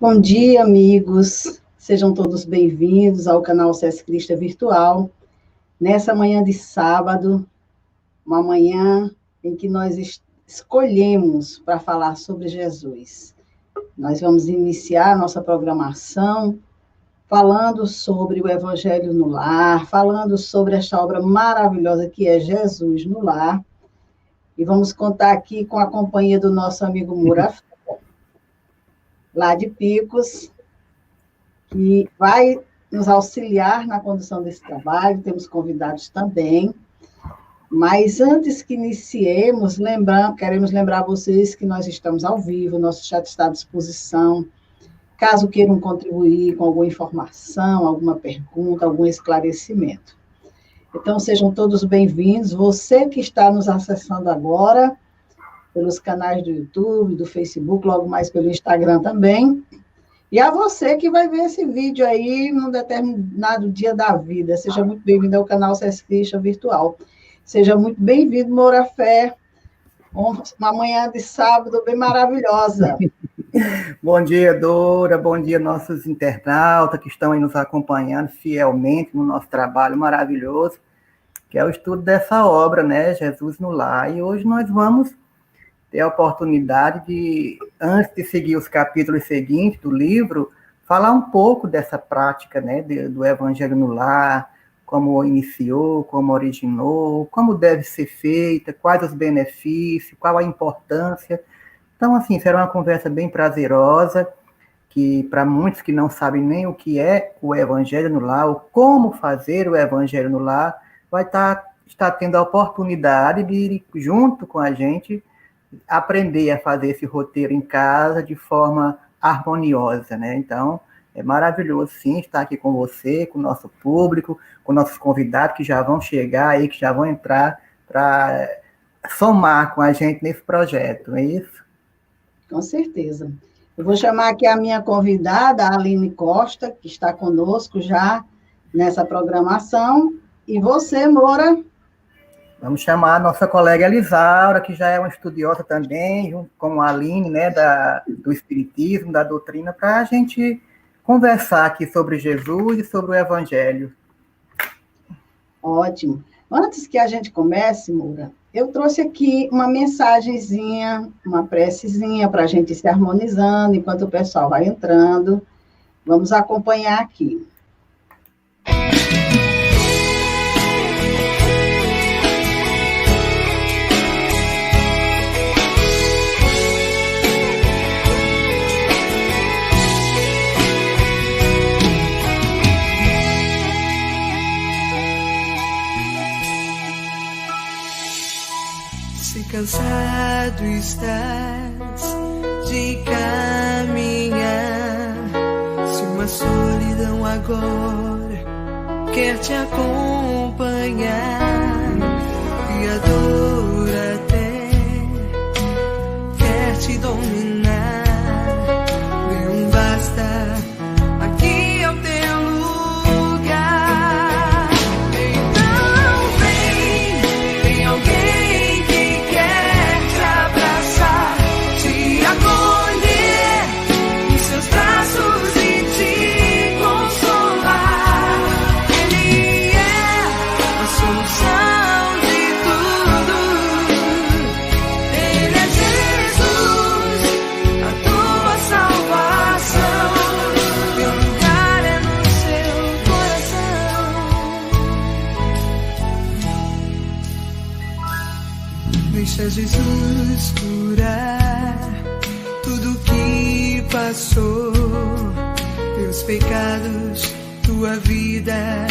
Bom dia, amigos. Sejam todos bem-vindos ao canal CS Crista Virtual. Nessa manhã de sábado, uma manhã em que nós escolhemos para falar sobre Jesus. Nós vamos iniciar a nossa programação falando sobre o Evangelho no Lar, falando sobre esta obra maravilhosa que é Jesus no Lar. E vamos contar aqui com a companhia do nosso amigo Murafé, lá de Picos, que vai nos auxiliar na condução desse trabalho. Temos convidados também. Mas antes que iniciemos, queremos lembrar vocês que nós estamos ao vivo, nosso chat está à disposição. Caso queiram contribuir com alguma informação, alguma pergunta, algum esclarecimento. Então, sejam todos bem-vindos. Você que está nos acessando agora, pelos canais do YouTube, do Facebook, logo mais pelo Instagram também. E a você que vai ver esse vídeo aí num determinado dia da vida. Seja muito bem-vindo ao canal CS Crista Virtual. Seja muito bem-vindo, Murafé. Uma manhã de sábado bem maravilhosa. Bom dia, Dora. Bom dia, nossos internautas que estão aí nos acompanhando fielmente no nosso trabalho maravilhoso, que é o estudo dessa obra, né? Jesus no Lar. E hoje nós vamos ter a oportunidade de, antes de seguir os capítulos seguintes do livro, falar um pouco dessa prática, né, do Evangelho no Lar, como iniciou, como originou, como deve ser feita, quais os benefícios, qual a importância. Então, assim, será uma conversa bem prazerosa, que para muitos que não sabem nem o que é o Evangelho no Lar, ou como fazer o Evangelho no Lar, vai estar tendo a oportunidade de ir junto com a gente aprender a fazer esse roteiro em casa de forma harmoniosa, né? Então, é maravilhoso, sim, estar aqui com você, com o nosso público, com nossos convidados que já vão chegar aí, que já vão entrar para somar com a gente nesse projeto, não é isso? Com certeza. Eu vou chamar aqui a minha convidada, a Aline Costa, que está conosco já nessa programação. E você, Moura? Vamos chamar a nossa colega Elisaura, que já é uma estudiosa também, junto com a Aline, né, do Espiritismo, da doutrina, para a gente conversar aqui sobre Jesus e sobre o Evangelho. Ótimo. Antes que a gente comece, Moura, eu trouxe aqui uma mensagenzinha, uma precezinha para a gente ir se harmonizando enquanto o pessoal vai entrando. Vamos acompanhar aqui. Cansado estás de caminhar, se uma solidão agora quer te acompanhar, e a dor até quer te dominar, não basta, aqui é o teu lugar. Então vem alguém Deixa Jesus curar tudo que passou, teus pecados, tua vida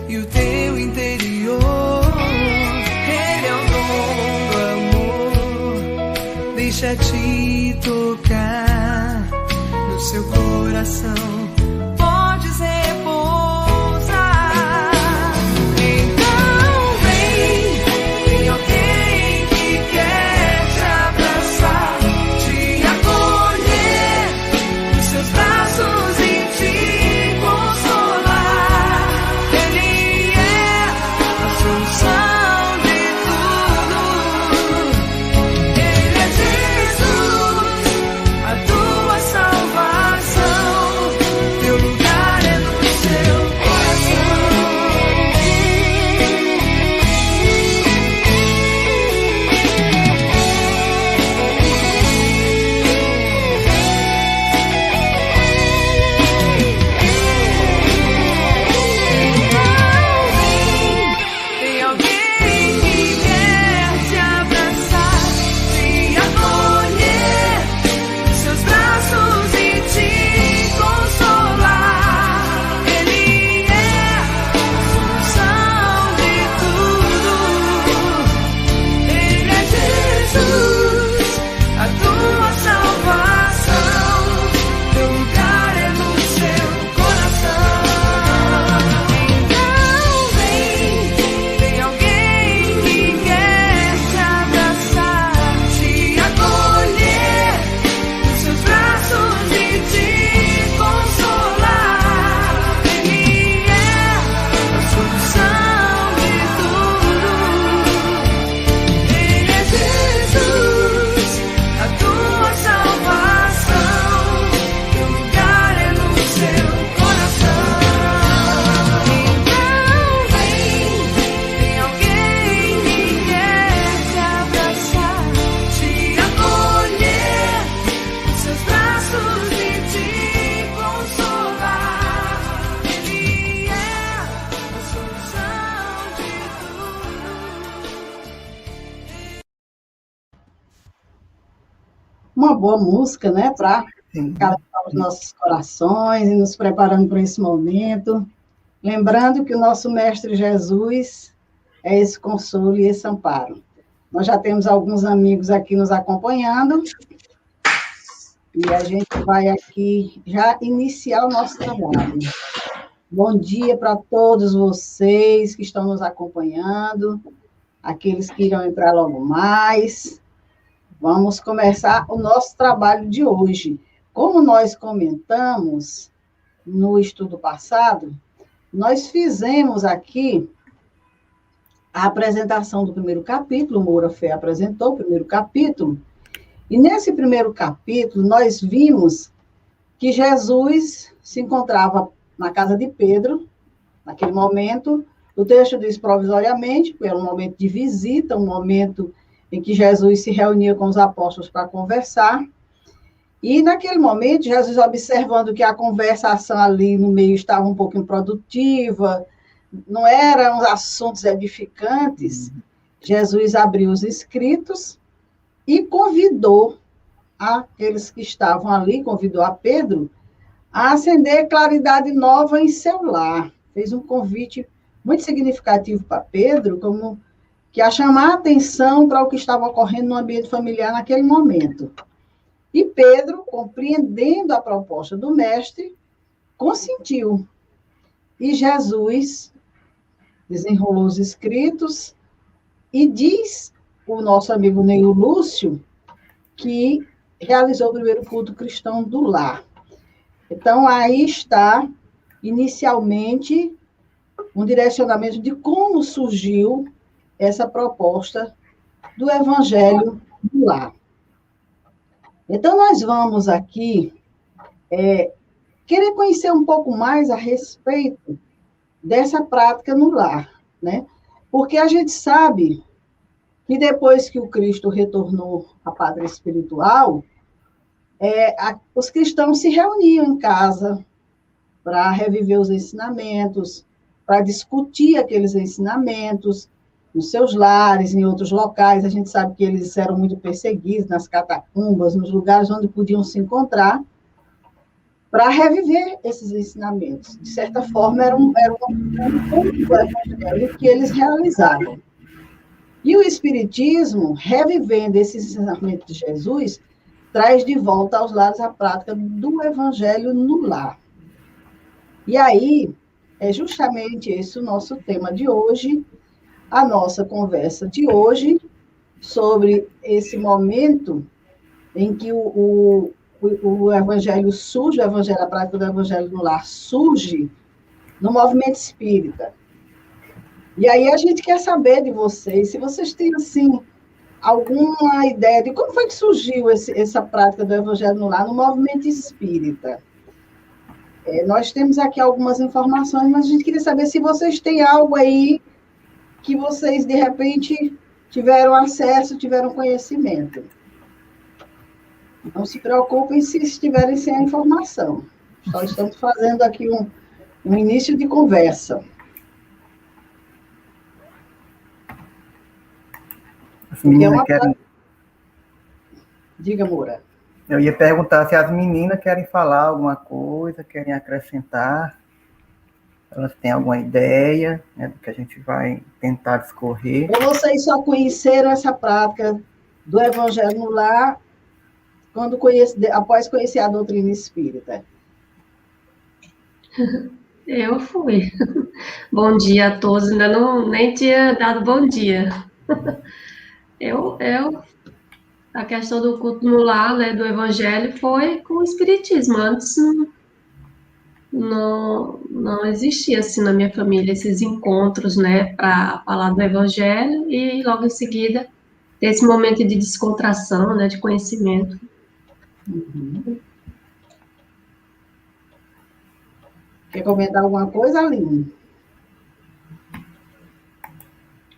e o teu interior. Ele é o dom do amor, deixa-te tocar no seu coração. Podes repousar. Então vem alguém Jesus, a tua salvação. uma boa música, né, para calentar os nossos corações e nos preparando para esse momento. Lembrando que o nosso Mestre Jesus é esse consolo e esse amparo. Nós já temos alguns amigos aqui nos acompanhando e a gente vai aqui já iniciar o nosso trabalho. Bom dia para todos vocês que estão nos acompanhando, aqueles que irão entrar logo mais. Vamos começar o nosso trabalho de hoje. Como nós comentamos no estudo passado, nós fizemos aqui a apresentação do primeiro capítulo, Moura Fé apresentou o primeiro capítulo, e nesse primeiro capítulo nós vimos que Jesus se encontrava na casa de Pedro, naquele momento. O texto diz provisoriamente, era um momento de visita, um momento em que Jesus se reunia com os apóstolos para conversar. E, naquele momento, Jesus, observando que a conversação ali no meio estava um pouco improdutiva, não eram assuntos edificantes, Jesus abriu os escritos e convidou aqueles que estavam ali, convidou a Pedro, a acender claridade nova em seu lar. Fez um convite muito significativo para Pedro, como que a chamar a atenção para o que estava ocorrendo no ambiente familiar naquele momento. E Pedro, compreendendo a proposta do mestre, consentiu. E Jesus desenrolou os escritos e diz o nosso amigo Neil Lúcio que realizou o primeiro culto cristão do lar. Então, aí está, inicialmente, um direcionamento de como surgiu essa proposta do Evangelho do lar. Então, nós vamos aqui querer conhecer um pouco mais a respeito dessa prática no lar, né? Porque a gente sabe que depois que o Cristo retornou à pátria espiritual, os cristãos se reuniam em casa para reviver os ensinamentos, para discutir aqueles ensinamentos nos seus lares, em outros locais. A gente sabe que eles eram muito perseguidos nas catacumbas, nos lugares onde podiam se encontrar, para reviver esses ensinamentos. De certa forma, era um evangelho que eles realizavam. E o Espiritismo, revivendo esses ensinamentos de Jesus, traz de volta aos lares a prática do Evangelho no lar. E aí, é justamente esse o nosso tema de hoje, a nossa conversa de hoje, sobre esse momento em que o Evangelho surge, a prática do Evangelho no lar surge no movimento espírita. E aí a gente quer saber de vocês, se vocês têm, assim, alguma ideia de como foi que surgiu essa prática do Evangelho no lar no movimento espírita. Nós temos aqui algumas informações, mas a gente queria saber se vocês têm algo aí que vocês, de repente, tiveram acesso, tiveram conhecimento. Não se preocupem se estiverem sem a informação. Só estamos fazendo aqui um início de conversa. As meninas querem... Diga, Moura. Eu ia perguntar se as meninas querem falar alguma coisa, querem acrescentar. Elas têm alguma ideia, né, do que a gente vai tentar discorrer. Ou vocês só conheceram essa prática do Evangelho no lar após conhecer a doutrina espírita? Eu fui. Bom dia a todos. Ainda nem tinha dado bom dia. A questão do culto no lar, né, do Evangelho, foi com o Espiritismo. Antes não existia, assim, na minha família, esses encontros, né, para falar do Evangelho e, logo em seguida, ter esse momento de descontração, né, de conhecimento. Uhum. Quer comentar alguma coisa, Aline?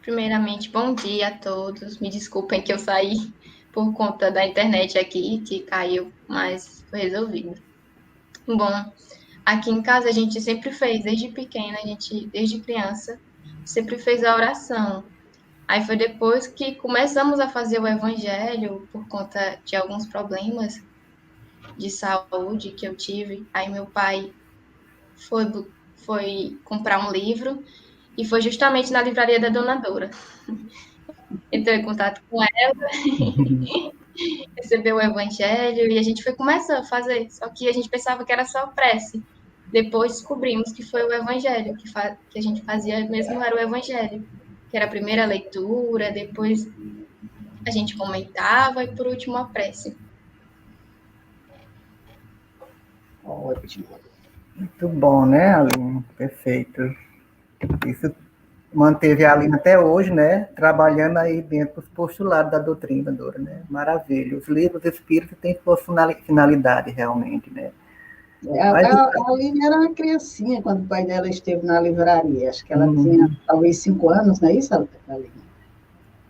Primeiramente, bom dia a todos. Me desculpem que eu saí por conta da internet aqui, que caiu, mas foi resolvido. Bom, aqui em casa a gente sempre fez, desde pequena, desde criança, sempre fez a oração. Aí foi depois que começamos a fazer o evangelho por conta de alguns problemas de saúde que eu tive. Aí meu pai foi comprar um livro e foi justamente na livraria da Dona Dora. Entrou em contato com ela, recebeu o evangelho e a gente foi começar a fazer. Só que a gente pensava que era só prece. Depois descobrimos que foi o evangelho, que a gente fazia mesmo era o evangelho. Que era a primeira leitura, depois a gente comentava e por último a prece. Ótimo. Muito bom, né, Aline? Perfeito. Isso manteve a Aline até hoje, né? Trabalhando aí dentro dos postulados da doutrina, Dora, né? Maravilha. Os livros espíritas têm sua finalidade, realmente, né? A Aline era uma criancinha quando o pai dela esteve na livraria. Acho que ela tinha talvez 5 anos, não é isso, Aline?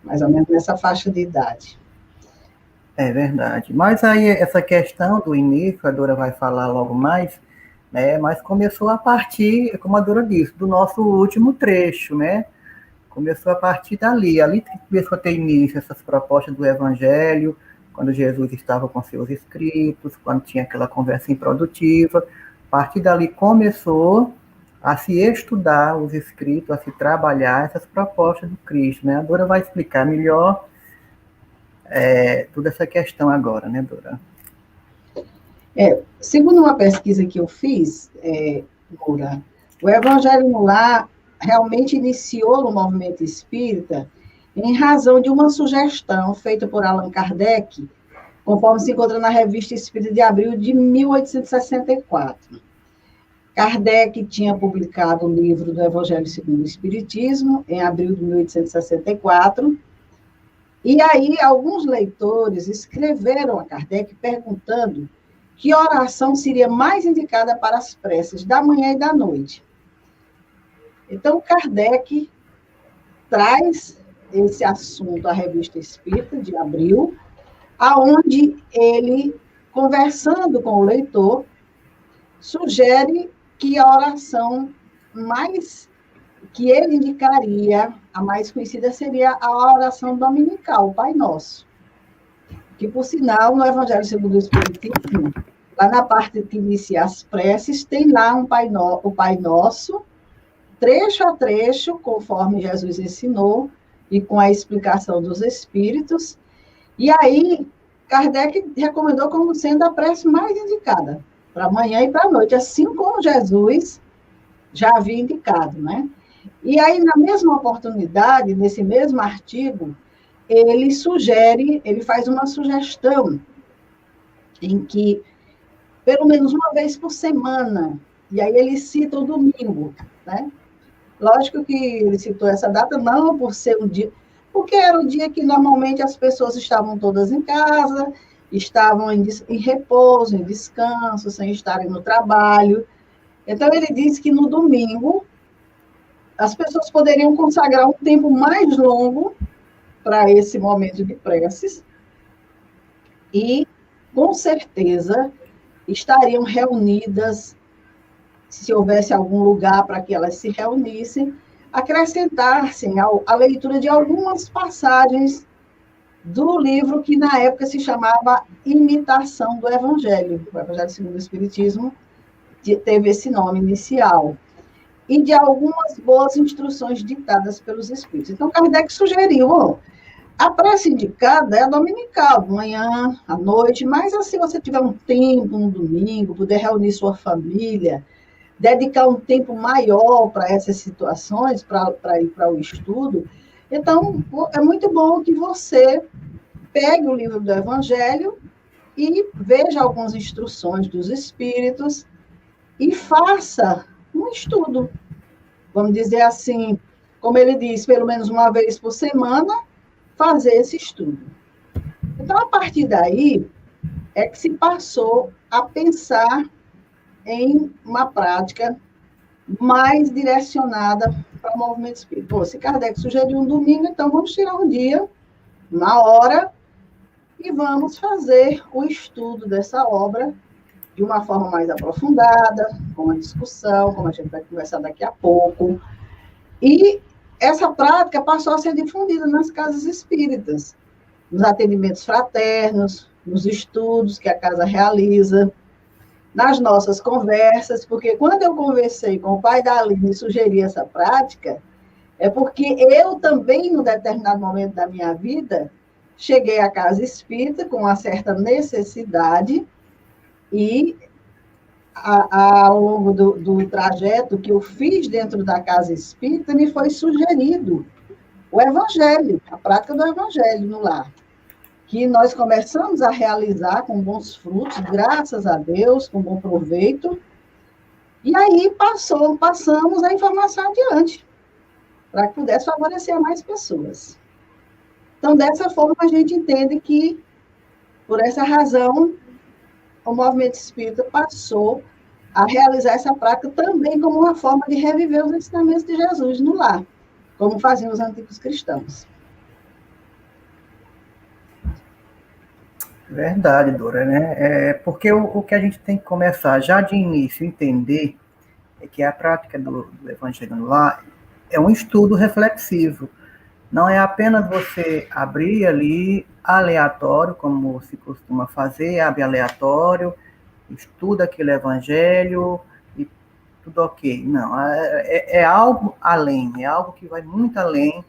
Mais ou menos nessa faixa de idade. É verdade. Mas aí essa questão do início, a Dora vai falar logo mais, né? Mas começou a partir, como a Dora disse, do nosso último trecho, né? Começou a partir dali. Ali que começou a ter início essas propostas do Evangelho, quando Jesus estava com seus escritos, quando tinha aquela conversa improdutiva. A partir dali começou a se estudar os escritos, a se trabalhar essas propostas do Cristo, né? A Dora vai explicar melhor toda essa questão agora, né, Dora? Segundo uma pesquisa que eu fiz, Dora, o Evangelho no Lar realmente iniciou no movimento espírita em razão de uma sugestão feita por Allan Kardec, conforme se encontra na Revista Espírita de abril de 1864. Kardec tinha publicado o livro do Evangelho segundo o Espiritismo, em abril de 1864, e aí alguns leitores escreveram a Kardec perguntando que oração seria mais indicada para as preces da manhã e da noite. Então, Kardec traz esse assunto à Revista Espírita, de abril, aonde ele, conversando com o leitor, sugere que a oração mais que ele indicaria, a mais conhecida, seria a oração dominical, o Pai Nosso. Que, por sinal, no Evangelho segundo o Espiritismo, lá na parte que inicia as preces, tem lá o Pai Nosso, trecho a trecho, conforme Jesus ensinou, e com a explicação dos Espíritos. E aí, Kardec recomendou como sendo a prece mais indicada, para a manhã e para a noite, assim como Jesus já havia indicado, né? E aí, na mesma oportunidade, nesse mesmo artigo, ele faz uma sugestão em que, pelo menos uma vez por semana, e aí ele cita o domingo, né? Lógico que ele citou essa data não por ser um dia, porque era o dia que normalmente as pessoas estavam todas em casa, estavam em repouso, em descanso, sem estarem no trabalho. Então, ele disse que no domingo as pessoas poderiam consagrar um tempo mais longo para esse momento de preces e, com certeza, estariam reunidas, se houvesse algum lugar para que elas se reunissem, acrescentassem a leitura de algumas passagens do livro que, na época, se chamava Imitação do Evangelho. O Evangelho segundo o Espiritismo teve esse nome inicial. E de algumas boas instruções ditadas pelos Espíritos. Então, Kardec sugeriu, a prece indicada é a dominical, manhã, à noite, mas se você tiver um tempo no domingo, puder reunir sua família, dedicar um tempo maior para essas situações, para ir para o estudo, então, é muito bom que você pegue o livro do Evangelho e veja algumas instruções dos Espíritos e faça um estudo. Vamos dizer assim, como ele diz, pelo menos uma vez por semana, fazer esse estudo. Então, a partir daí, é que se passou a pensar em uma prática mais direcionada para o movimento espírita. Se Kardec sugeriu um domingo, então vamos tirar um dia, uma hora, e vamos fazer o estudo dessa obra de uma forma mais aprofundada, com uma discussão, como a gente vai conversar daqui a pouco. E essa prática passou a ser difundida nas casas espíritas, nos atendimentos fraternos, nos estudos que a casa realiza, nas nossas conversas, porque quando eu conversei com o pai da Aline e sugeri essa prática, é porque eu também, num determinado momento da minha vida, cheguei à casa espírita com uma certa necessidade e, ao longo do trajeto que eu fiz dentro da casa espírita, me foi sugerido o evangelho, a prática do evangelho no lar, que nós começamos a realizar com bons frutos, graças a Deus, com bom proveito, e aí passamos a informação adiante, para que pudesse favorecer a mais pessoas. Então, dessa forma, a gente entende que, por essa razão, o movimento espírita passou a realizar essa prática também como uma forma de reviver os ensinamentos de Jesus no lar, como faziam os antigos cristãos. Verdade, Dora, né? Porque o que a gente tem que começar já de início a entender é que a prática do Evangelho no lar é um estudo reflexivo. Não é apenas você abrir ali aleatório, como se costuma fazer, abre aleatório, estuda aquele evangelho e tudo ok. Não, é algo além, é algo que vai muito além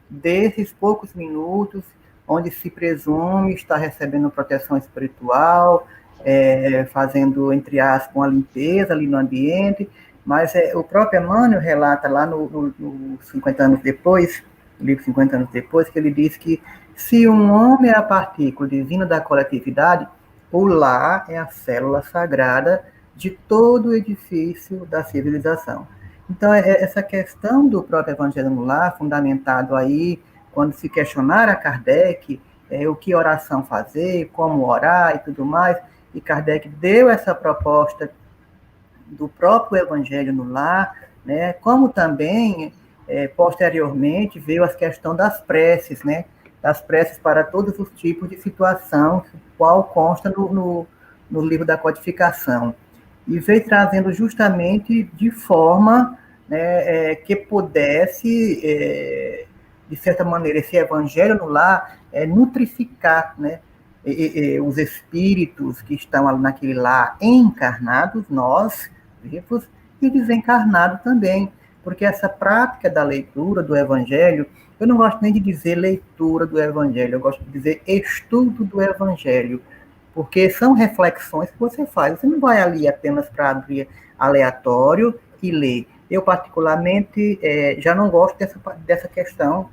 desses poucos minutos onde se presume estar recebendo proteção espiritual, fazendo, entre aspas, uma limpeza ali no ambiente, mas o próprio Emmanuel relata lá no 50 anos depois, o livro 50 anos depois, que ele diz que se um homem é a partícula divina da coletividade, o lar é a célula sagrada de todo o edifício da civilização. Então, essa questão do próprio Evangelho no lar, fundamentado aí, quando se questionar a Kardec, o que oração fazer, como orar e tudo mais, e Kardec deu essa proposta do próprio Evangelho no lar, né, como também posteriormente veio a questão das preces, né? Das preces para todos os tipos de situação, qual consta no livro da codificação. E veio trazendo justamente de forma, né, que pudesse, de certa maneira, esse evangelho no lar nutrificar, né, os espíritos que estão naquele lar encarnados, nós, vivos, e desencarnados também. Porque essa prática da leitura do Evangelho, eu não gosto nem de dizer leitura do Evangelho, eu gosto de dizer estudo do Evangelho, porque são reflexões que você faz. Você não vai ali apenas para abrir aleatório e ler. Eu, particularmente, já não gosto dessa questão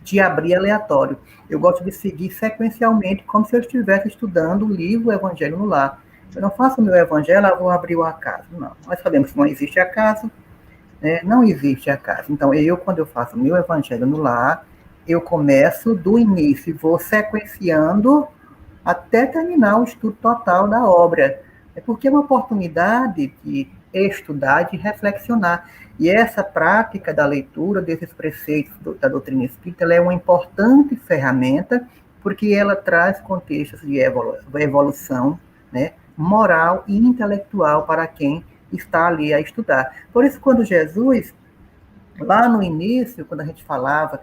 de abrir aleatório. Eu gosto de seguir sequencialmente, como se eu estivesse estudando o livro Evangelho no Lar. Eu não faço o meu Evangelho, vou abrir o acaso. Não, nós sabemos que não existe acaso. Não existe acaso. Então, quando eu faço o meu Evangelho no lar, eu começo do início e vou sequenciando até terminar o estudo total da obra. É porque é uma oportunidade de estudar, de reflexionar. E essa prática da leitura desses preceitos da doutrina espírita, ela é uma importante ferramenta, porque ela traz contextos de evolução, né, moral e intelectual para quem está ali a estudar. Por isso, quando Jesus, lá no início, quando a gente falava,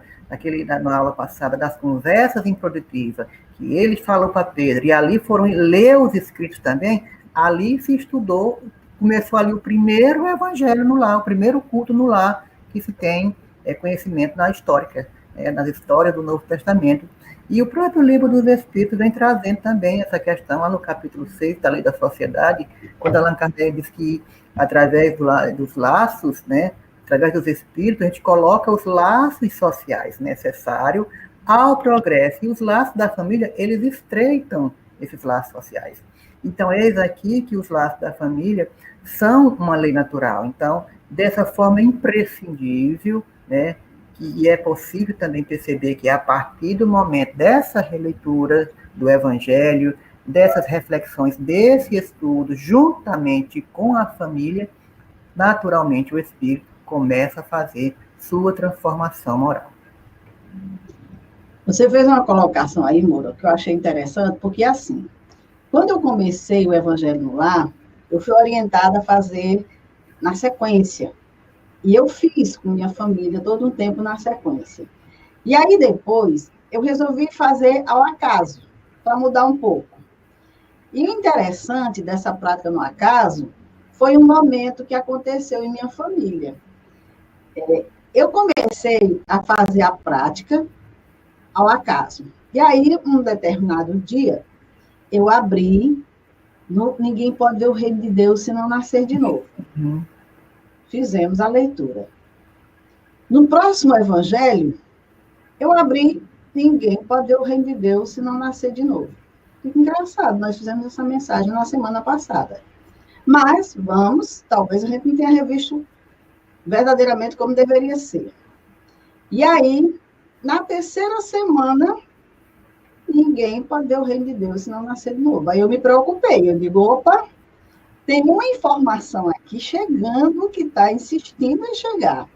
na aula passada, das conversas improdutivas, que ele falou para Pedro, e ali foram ler os escritos também, ali se estudou, começou ali o primeiro evangelho no lar, o primeiro culto no lar, que se tem conhecimento na história, nas histórias do Novo Testamento. E o próprio livro dos Espíritos vem trazendo também essa questão, lá no capítulo 6 da Lei da Sociedade, quando Allan Kardec diz que, através dos laços, né, através dos espíritos, a gente coloca os laços sociais necessários ao progresso. E os laços da família, eles estreitam esses laços sociais. Então, eis aqui que os laços da família são uma lei natural. Então, dessa forma, é imprescindível, né, e é possível também perceber que, a partir do momento dessa releitura do Evangelho, dessas reflexões, desse estudo, juntamente com a família, naturalmente o espírito começa a fazer sua transformação moral. Você fez uma colocação aí, Moura, que eu achei interessante, porque assim, quando eu comecei o Evangelho no Lar, eu fui orientada a fazer na sequência. E eu fiz com minha família todo um tempo na sequência. E aí, depois, eu resolvi fazer ao acaso, para mudar um pouco. E o interessante dessa prática no acaso foi um momento que aconteceu em minha família. Eu comecei a fazer a prática ao acaso. E aí, um determinado dia, eu abri, ninguém pode ver o reino de Deus se não nascer de novo. Fizemos a leitura. No próximo evangelho, eu abri, ninguém pode ver o reino de Deus se não nascer de novo. Fica engraçado, nós fizemos essa mensagem na semana passada. Mas, talvez a gente não tenha revisto verdadeiramente como deveria ser. E aí, na terceira semana, ninguém pode ver o reino de Deus se não nascer de novo. Aí eu me preocupei, eu digo, opa, tem uma informação aqui chegando que está insistindo em chegar.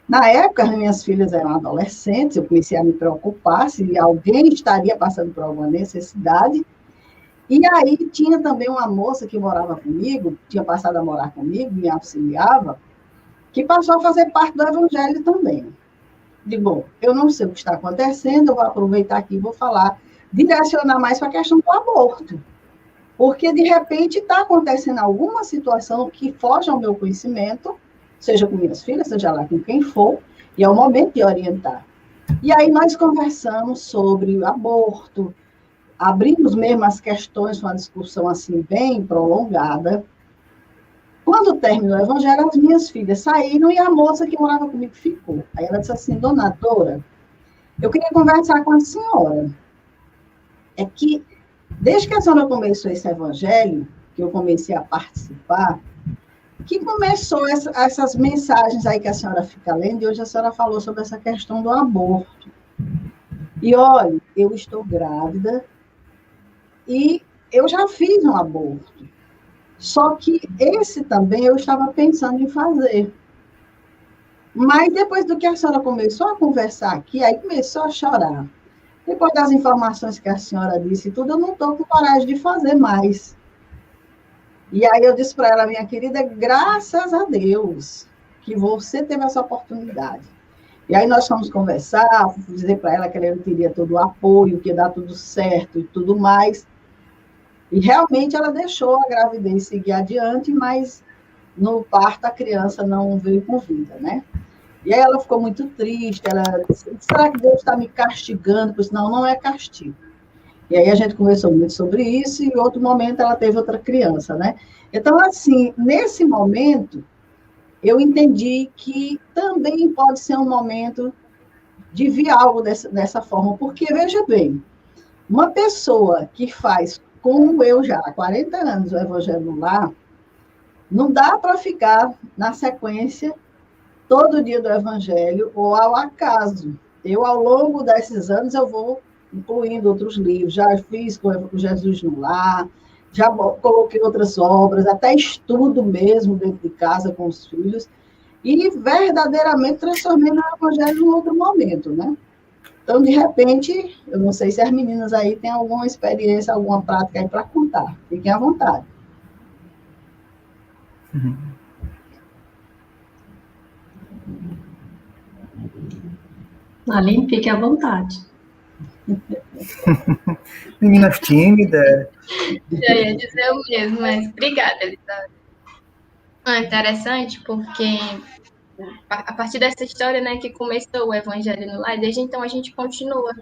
Na época, minhas filhas eram adolescentes, eu comecei a me preocupar se alguém estaria passando por alguma necessidade. E aí tinha também uma moça que morava comigo, tinha passado a morar comigo, me auxiliava, que passou a fazer parte do evangelho também. Digo, bom, eu não sei o que está acontecendo, eu vou aproveitar aqui e vou falar, direcionar mais para a questão do aborto. Porque, de repente, está acontecendo alguma situação que foge ao meu conhecimento, seja com minhas filhas, seja lá com quem for, e é o momento de orientar. E aí nós conversamos sobre aborto, abrimos mesmo as questões, uma discussão assim bem prolongada. Quando terminou o evangelho, as minhas filhas saíram e a moça que morava comigo ficou. Aí ela disse assim, dona Dora, eu queria conversar com a senhora. É que, desde que a senhora começou esse evangelho, que eu comecei a participar, que começou essas mensagens aí que a senhora fica lendo, e hoje a senhora falou sobre essa questão do aborto. E, olha, eu estou grávida e eu já fiz um aborto. Só que esse também eu estava pensando em fazer. Mas depois do que a senhora começou a conversar aqui, aí começou a chorar. Depois das informações que a senhora disse e tudo, eu não estou com coragem de fazer mais. E aí eu disse para ela, minha querida, graças a Deus que você teve essa oportunidade. E aí nós fomos conversar, dizer para ela que ela teria todo o apoio, que ia dar tudo certo e tudo mais. E realmente ela deixou a gravidez seguir adiante, mas no parto a criança não veio com vida, né? E aí ela ficou muito triste, ela disse, será que Deus está me castigando? Pois não é castigo. E aí a gente conversou muito sobre isso, e em outro momento ela teve outra criança, né? Então, assim, nesse momento, eu entendi que também pode ser um momento de vir algo dessa forma, porque, veja bem, uma pessoa que faz, como eu já, há 40 anos, o Evangelho no Lar, não dá para ficar na sequência todo dia do Evangelho ou ao acaso. Eu, ao longo desses anos, eu vou incluindo outros livros, já fiz com Jesus no Lar, já coloquei outras obras, até estudo mesmo dentro de casa com os filhos, e verdadeiramente transformei no Evangelho em outro momento, né? Então, de repente, eu não sei se as meninas aí têm alguma experiência, alguma prática aí para contar. Fiquem à vontade. Aline, fique à vontade. Meninas tímidas. Já ia dizer o mesmo, mas obrigada, Elizabeth. É interessante porque a partir dessa história, né, que começou o Evangelho no Lar, desde então a gente continua.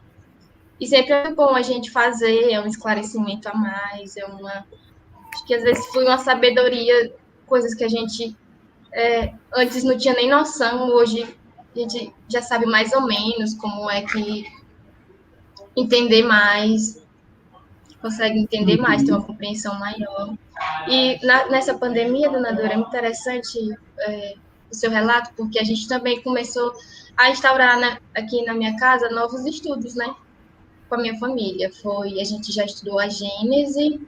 E sempre é bom a gente fazer, é um esclarecimento a mais, acho que às vezes flui uma sabedoria, coisas que a gente antes não tinha nem noção, hoje a gente já sabe mais ou menos como é que entender mais, consegue entender mais, ter uma compreensão maior. E nessa pandemia, dona Dora, é muito interessante o seu relato, porque a gente também começou a instaurar aqui na minha casa novos estudos, né? Com a minha família. A gente já estudou a Gênese,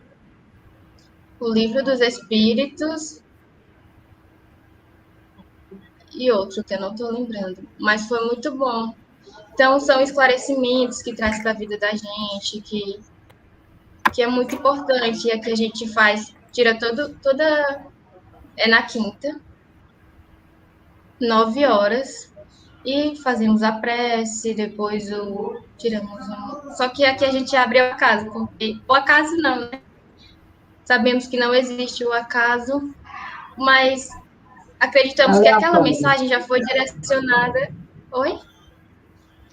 o Livro dos Espíritos e outro que eu não estou lembrando, mas foi muito bom. Então, são esclarecimentos que traz para a vida da gente, que é muito importante, e que a gente faz, tira toda... É na quinta. 9 horas, e fazemos a prece, depois tiramos um... Só que aqui a gente abre o acaso, porque o acaso não, né? Sabemos que não existe o acaso, mas acreditamos que aquela Aleatório. mensagem já foi direcionada... Oi?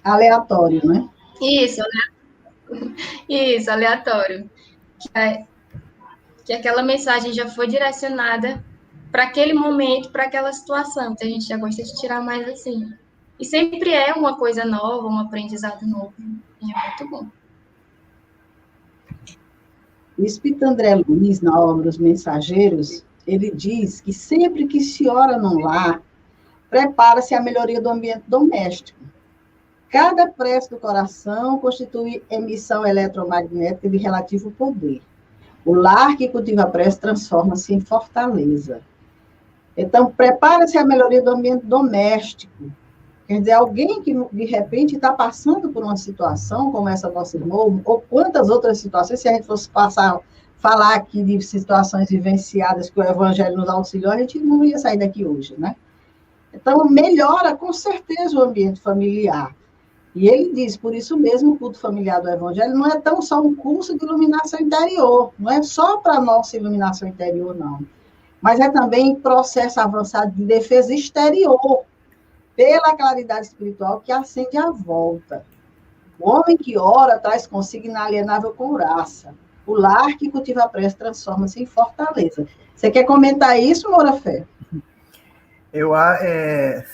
Aleatório, né? Isso, aleatório. Que aquela mensagem já foi direcionada para aquele momento, para aquela situação, que a gente já gosta de tirar mais assim. E sempre é uma coisa nova, um aprendizado novo. E é muito bom. O Espírito André Luiz, na obra Os Mensageiros, ele diz que sempre que se ora num lar, prepara-se a melhoria do ambiente doméstico. Cada prece do coração constitui emissão eletromagnética de relativo poder. O lar que cultiva a prece transforma-se em fortaleza. Então, prepara-se a melhoria do ambiente doméstico. Quer dizer, alguém que, de repente, está passando por uma situação como essa nossa irmã, ou quantas outras situações, se a gente fosse falar aqui de situações vivenciadas que o Evangelho nos auxiliou, a gente não ia sair daqui hoje, né? Então, melhora, com certeza, o ambiente familiar. E ele diz, por isso mesmo, o culto familiar do Evangelho não é tão só um curso de iluminação interior, não é só para a nossa iluminação interior, não. Mas é também processo avançado de defesa exterior, pela claridade espiritual que acende a volta. O homem que ora traz consigo inalienável couraça. O lar que cultiva a prece transforma-se em fortaleza. Você quer comentar isso, Moura Fé? Eu,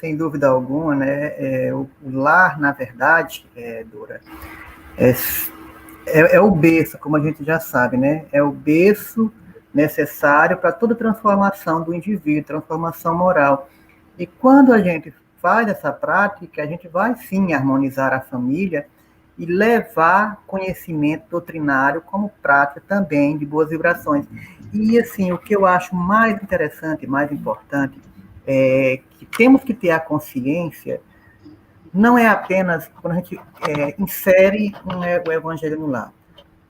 sem dúvida alguma, né, o lar, na verdade, Dora, é o berço, como a gente já sabe, né? É o berço necessário para toda transformação do indivíduo, transformação moral. E quando a gente faz essa prática, a gente vai, sim, harmonizar a família e levar conhecimento doutrinário como prática também de boas vibrações. E, assim, o que eu acho mais interessante, mais importante, é que temos que ter a consciência, não é apenas quando a gente insere o Evangelho no lar.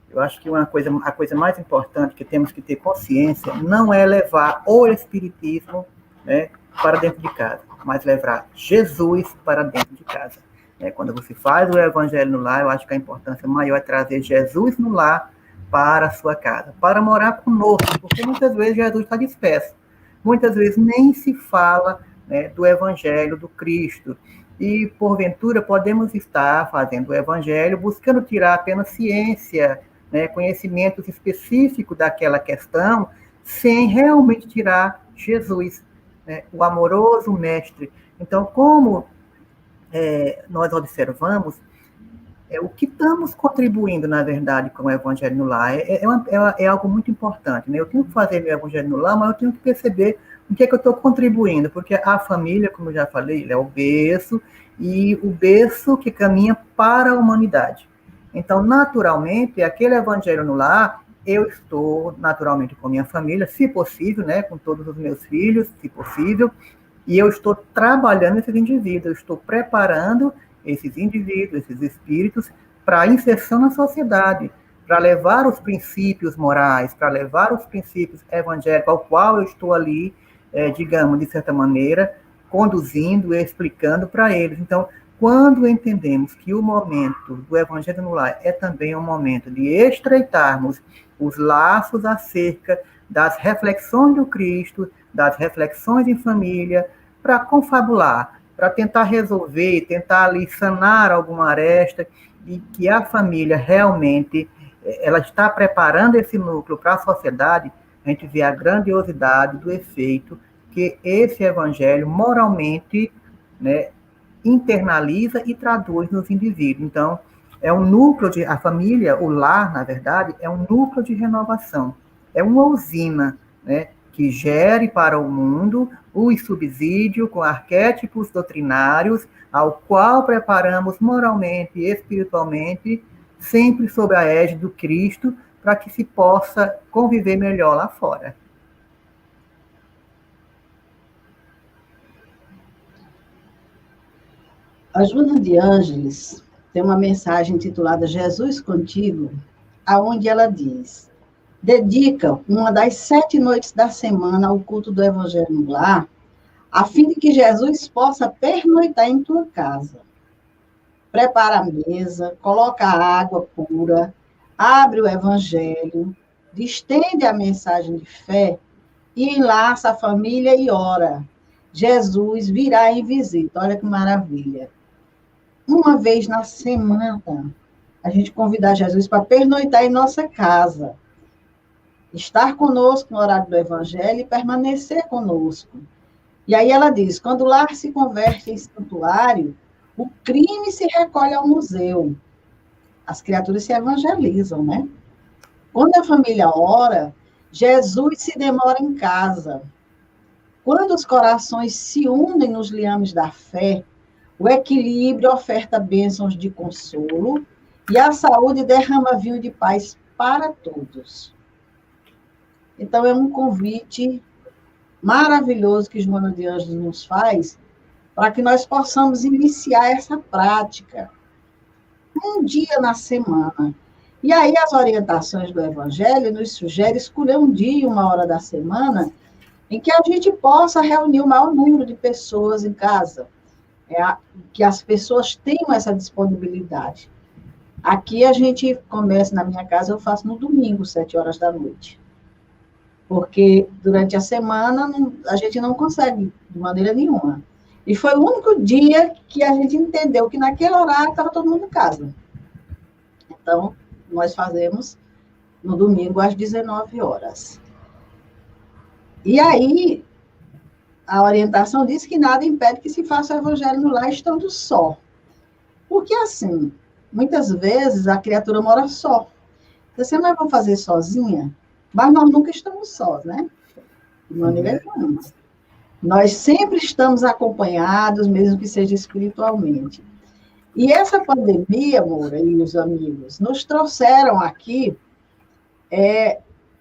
Eu acho que a coisa mais importante que temos que ter consciência não é levar o Espiritismo, né, para dentro de casa, mas levar Jesus para dentro de casa. Quando você faz o Evangelho no lar, eu acho que a importância maior é trazer Jesus no lar para a sua casa, para morar conosco, porque muitas vezes Jesus está disperso. Muitas vezes nem se fala, né, do Evangelho do Cristo. E, porventura, podemos estar fazendo o Evangelho buscando tirar apenas ciência, né, conhecimentos específicos daquela questão, sem realmente tirar Jesus, né, o amoroso Mestre. Então, como nós observamos, o que estamos contribuindo, na verdade, com o Evangelho no lar é algo muito importante, né? Eu tenho que fazer meu Evangelho no lar, mas eu tenho que perceber o que é que eu estou contribuindo, porque a família, como eu já falei, é o berço, e o berço que caminha para a humanidade. Então, naturalmente, aquele Evangelho no lar, eu estou naturalmente com minha família, se possível, né, com todos os meus filhos, se possível, e eu estou trabalhando esses indivíduos, eu estou preparando esses indivíduos, esses espíritos, para a inserção na sociedade, para levar os princípios morais, para levar os princípios evangélicos, ao qual eu estou ali, digamos, de certa maneira, conduzindo e explicando para eles. Então, quando entendemos que o momento do Evangelho no lar é também um momento de estreitarmos os laços acerca das reflexões do Cristo, das reflexões em família, para confabular, para tentar resolver, tentar ali sanar alguma aresta, e que a família realmente ela está preparando esse núcleo para a sociedade, a gente vê a grandiosidade do efeito que esse Evangelho moralmente, né, internaliza e traduz nos indivíduos. Então, é um núcleo a família, o lar, na verdade, é um núcleo de renovação, é uma usina, né, que gere para o mundo o subsídio com arquétipos doutrinários, ao qual preparamos moralmente e espiritualmente, sempre sob a égide do Cristo, para que se possa conviver melhor lá fora. A Joana de Ângeles tem uma mensagem intitulada Jesus Contigo, aonde ela diz: dedica uma das 7 noites da semana ao culto do Evangelho no lar, a fim de que Jesus possa pernoitar em tua casa. Prepara a mesa, coloca a água pura, abre o evangelho, distende a mensagem de fé e enlaça a família e ora. Jesus virá em visita. Olha que maravilha. Uma vez na semana, a gente convidar Jesus para pernoitar em nossa casa. Estar conosco no horário do evangelho e permanecer conosco. E aí ela diz, quando o lar se converte em santuário, o crime se recolhe ao museu. As criaturas se evangelizam, né? Quando a família ora, Jesus se demora em casa. Quando os corações se unem nos liames da fé, o equilíbrio oferta bênçãos de consolo e a saúde derrama vinho de paz para todos. Então, é um convite maravilhoso que Joana de Ângeles nos faz para que nós possamos iniciar essa prática um dia na semana. E aí, as orientações do Evangelho nos sugerem escolher um dia, uma hora da semana, em que a gente possa reunir o maior número de pessoas em casa, que as pessoas tenham essa disponibilidade. Aqui a gente começa, na minha casa, eu faço no domingo, 7 horas da noite. Porque durante a semana a gente não consegue de maneira nenhuma. E foi o único dia que a gente entendeu que naquele horário estava todo mundo em casa. Então, nós fazemos no domingo às 19 horas. E aí, a orientação diz que nada impede que se faça o evangelho no lar estando só. Porque assim, muitas vezes a criatura mora só. Você não vai fazer sozinha? Mas nós nunca estamos sós, né? De maneira nenhuma. Nós sempre estamos acompanhados, mesmo que seja espiritualmente. E essa pandemia, Moura e os amigos, nos trouxeram aqui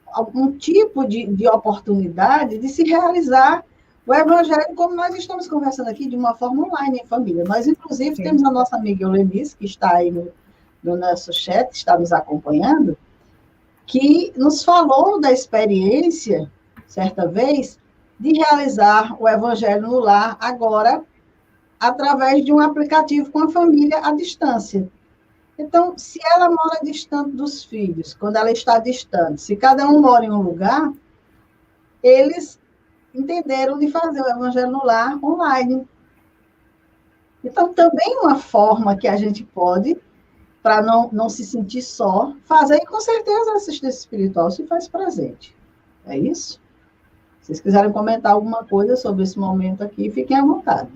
algum tipo de oportunidade de se realizar o evangelho, como nós estamos conversando aqui, de uma forma online, em família. Nós, inclusive, temos a nossa amiga Eulenice, que está aí no nosso chat, está nos acompanhando, que nos falou da experiência, certa vez, de realizar o evangelho no lar, agora, através de um aplicativo com a família à distância. Então, se ela mora distante dos filhos, quando ela está distante, se cada um mora em um lugar, eles entenderam de fazer o evangelho no lar online. Então, também uma forma que a gente pode, para não se sentir só, fazer, e com certeza a assistência espiritual se faz presente. É isso? Se vocês quiserem comentar alguma coisa sobre esse momento aqui, fiquem à vontade.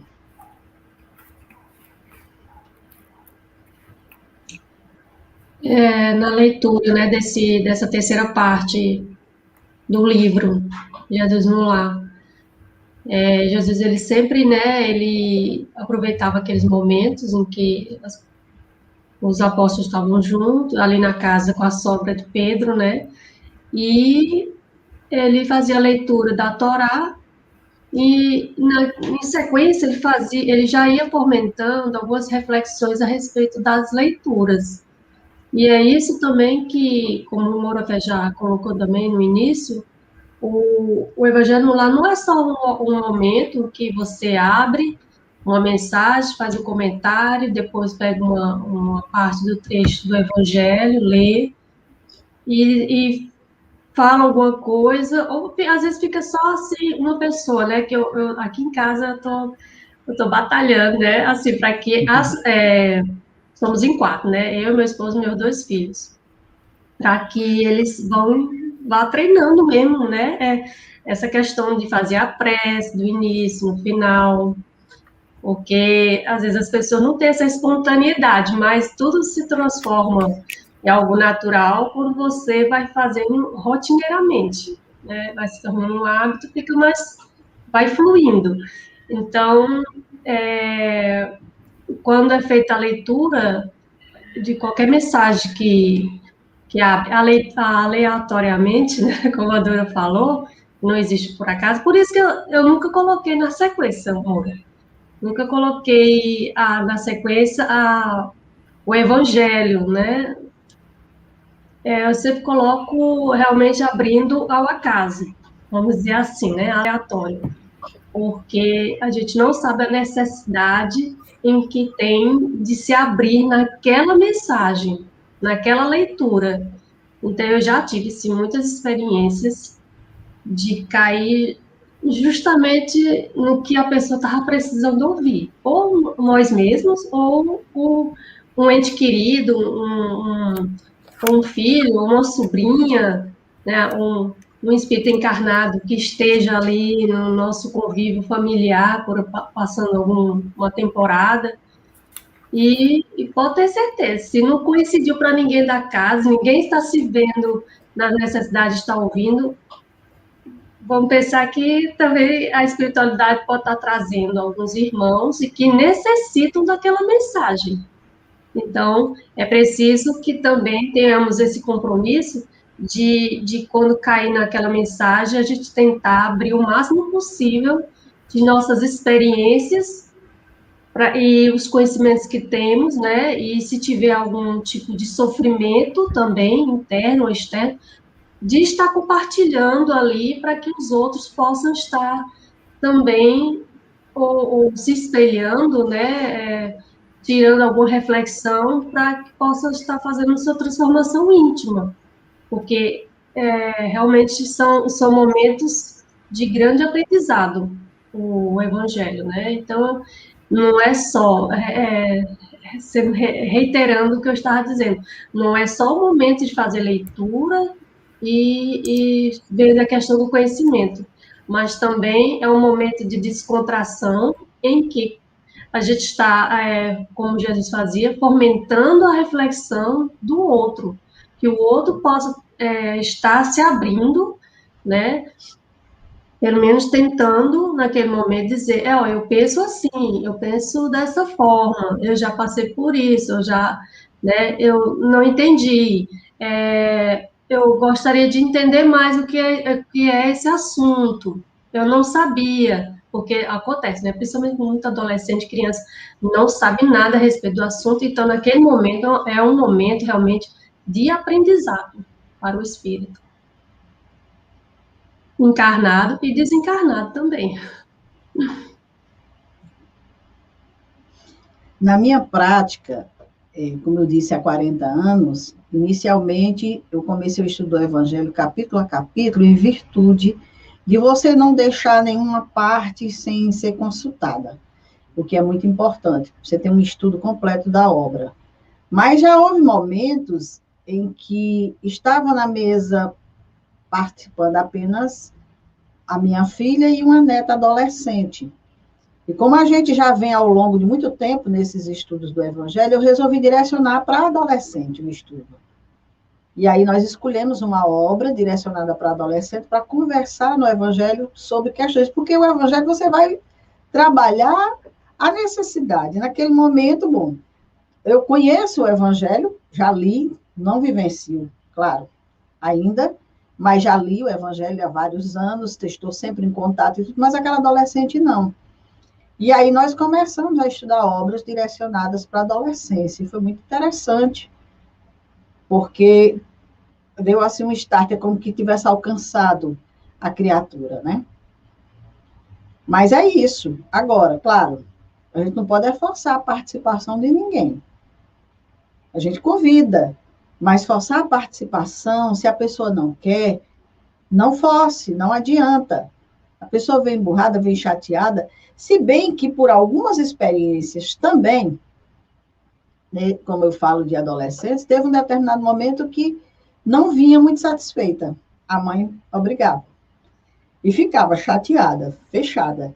Na leitura, né, dessa terceira parte do livro, Jesus no Lar, Jesus, ele sempre, né, ele aproveitava aqueles momentos em que os apóstolos estavam juntos, ali na casa com a sogra de Pedro, né, e ele fazia a leitura da Torá, e em sequência ele já ia fomentando algumas reflexões a respeito das leituras. E é isso também que, como o Moura já colocou também no início, o Evangelho no Lar não é só um momento que você abre uma mensagem, faz um comentário, depois pega uma parte do texto do Evangelho, lê e fala alguma coisa, ou às vezes fica só assim, uma pessoa, né, que eu aqui em casa eu tô batalhando, né, assim, para que somos em 4, né, eu, meu esposo e meus 2 filhos, para que eles vá treinando mesmo, né, essa questão de fazer a prece do início, no final, porque às vezes as pessoas não têm essa espontaneidade, mas tudo se transforma em algo natural quando você vai fazendo rotineiramente, né? Vai se tornando um hábito, vai fluindo. Então, quando é feita a leitura de qualquer mensagem que abre aleatoriamente, né, como a Dora falou, não existe por acaso, por isso que eu nunca coloquei na sequência, amor. Nunca coloquei na sequência o Evangelho, né? Eu sempre coloco realmente abrindo ao acaso, vamos dizer assim, né? Aleatório. porque a gente não sabe a necessidade em que tem de se abrir naquela mensagem, naquela leitura. Então, eu já tive, sim, muitas experiências de cair justamente no que a pessoa estava precisando ouvir, ou nós mesmos, ou um ente querido, um filho, uma sobrinha, né, um espírito encarnado que esteja ali no nosso convívio familiar, passando alguma temporada, e pode ter certeza, se não coincidiu para ninguém da casa, ninguém está se vendo na necessidade de estar ouvindo, vamos pensar que também a espiritualidade pode estar trazendo alguns irmãos e que necessitam daquela mensagem. Então, é preciso que também tenhamos esse compromisso de quando cair naquela mensagem, a gente tentar abrir o máximo possível de nossas experiências e os conhecimentos que temos, né? E se tiver algum tipo de sofrimento também, interno ou externo, de estar compartilhando ali para que os outros possam estar também ou se espelhando, né, tirando alguma reflexão para que possam estar fazendo sua transformação íntima, porque realmente são momentos de grande aprendizado, o Evangelho, né? Então, não é só, reiterando o que eu estava dizendo, não é só o momento de fazer leitura e ver a questão do conhecimento, mas também é um momento de descontração em que a gente está, como Jesus fazia, fomentando a reflexão do outro, que o outro possa estar se abrindo, né? Pelo menos tentando, naquele momento, dizer, eu penso assim, eu penso dessa forma, eu já passei por isso, eu não entendi, eu gostaria de entender mais o que é esse assunto, eu não sabia, porque acontece, né, principalmente muito adolescente, criança, não sabe nada a respeito do assunto, então, naquele momento, é um momento, realmente, de aprendizado para o espírito. Encarnado e desencarnado também. Na minha prática, como eu disse, há 40 anos, inicialmente eu comecei o estudo do Evangelho capítulo a capítulo, em virtude de você não deixar nenhuma parte sem ser consultada, o que é muito importante, você ter um estudo completo da obra. Mas já houve momentos em que estava na mesa participando apenas a minha filha e uma neta adolescente. E como a gente já vem ao longo de muito tempo nesses estudos do Evangelho, eu resolvi direcionar para adolescente o estudo. E aí nós escolhemos uma obra direcionada para adolescente para conversar no Evangelho sobre questões, porque o Evangelho você vai trabalhar a necessidade. Naquele momento, bom, eu conheço o Evangelho, já li, não vivencio, claro, ainda, mas já li o Evangelho há vários anos, estou sempre em contato, mas aquela adolescente não. E aí nós começamos a estudar obras direcionadas para a adolescência, e foi muito interessante, porque deu assim um start, como que tivesse alcançado a criatura, né? Mas é isso. Agora, claro, a gente não pode forçar a participação de ninguém. A gente convida, mas forçar a participação, se a pessoa não quer, não force, não adianta. A pessoa vem emburrada, vem chateada, se bem que por algumas experiências também, né, como eu falo de adolescentes, teve um determinado momento que não vinha muito satisfeita. A mãe obrigava. E ficava chateada, fechada.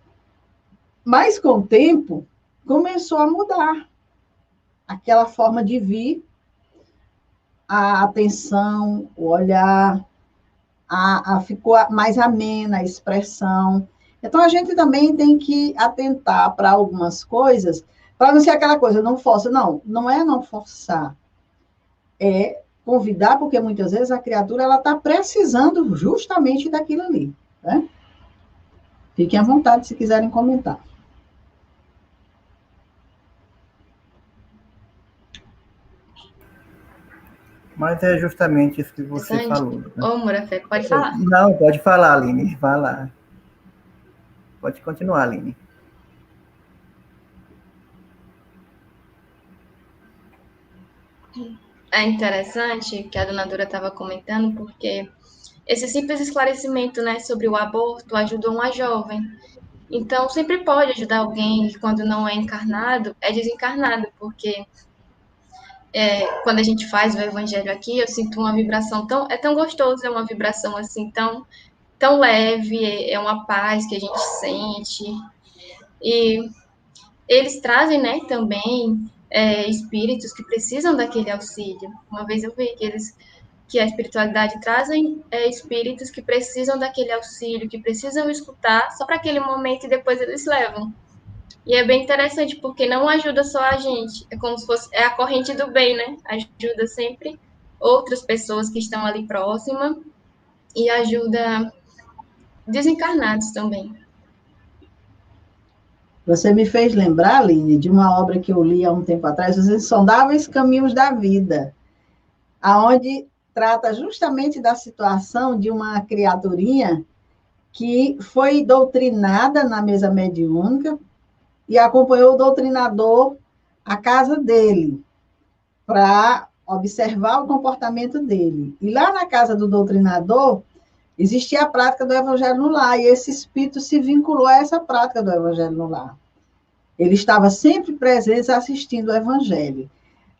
Mas com o tempo, começou a mudar aquela forma de vir, a atenção, o olhar, ficou mais amena a expressão. Então, a gente também tem que atentar para algumas coisas, para não ser aquela coisa, não força. Não, não é não forçar. É convidar, porque muitas vezes a criatura está precisando justamente daquilo ali. Né? Fiquem à vontade se quiserem comentar. Mas é justamente isso que você Interessante. falou. Né? Ô, Murafé, pode falar. Não, pode falar, Aline, vai lá. Pode continuar, Aline. É interessante que a dona Dora estava comentando, porque esse simples esclarecimento, né, sobre o aborto ajudou uma jovem. Então, sempre pode ajudar alguém que, quando não é encarnado, é desencarnado, porque quando a gente faz o evangelho aqui, eu sinto uma vibração tão gostoso, é uma vibração assim tão leve, é uma paz que a gente sente. E eles trazem, né, também espíritos que precisam daquele auxílio. Uma vez eu vi que a espiritualidade trazem espíritos que precisam daquele auxílio, que precisam escutar só para aquele momento e depois eles levam. E é bem interessante, porque não ajuda só a gente, é como se fosse a corrente do bem, né? Ajuda sempre outras pessoas que estão ali próximas e ajuda desencarnados também. Você me fez lembrar, Aline, de uma obra que eu li há um tempo atrás, Os Insondáveis Caminhos da Vida, aonde trata justamente da situação de uma criaturinha que foi doutrinada na mesa mediúnica e acompanhou o doutrinador à casa dele, para observar o comportamento dele. E lá na casa do doutrinador, existia a prática do evangelho no lar, e esse espírito se vinculou a essa prática do evangelho no lar. Ele estava sempre presente assistindo o evangelho.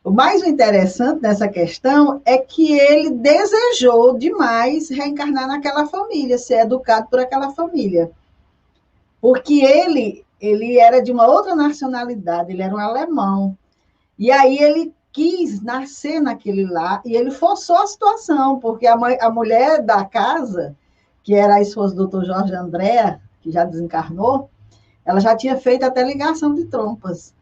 O mais interessante nessa questão é que ele desejou demais reencarnar naquela família, ser educado por aquela família. Porque ele era de uma outra nacionalidade, ele era um alemão. E aí ele quis nascer naquele lar e ele forçou a situação, porque a mulher da casa, que era a esposa do Dr. Jorge André, que já desencarnou, ela já tinha feito até ligação de trompas.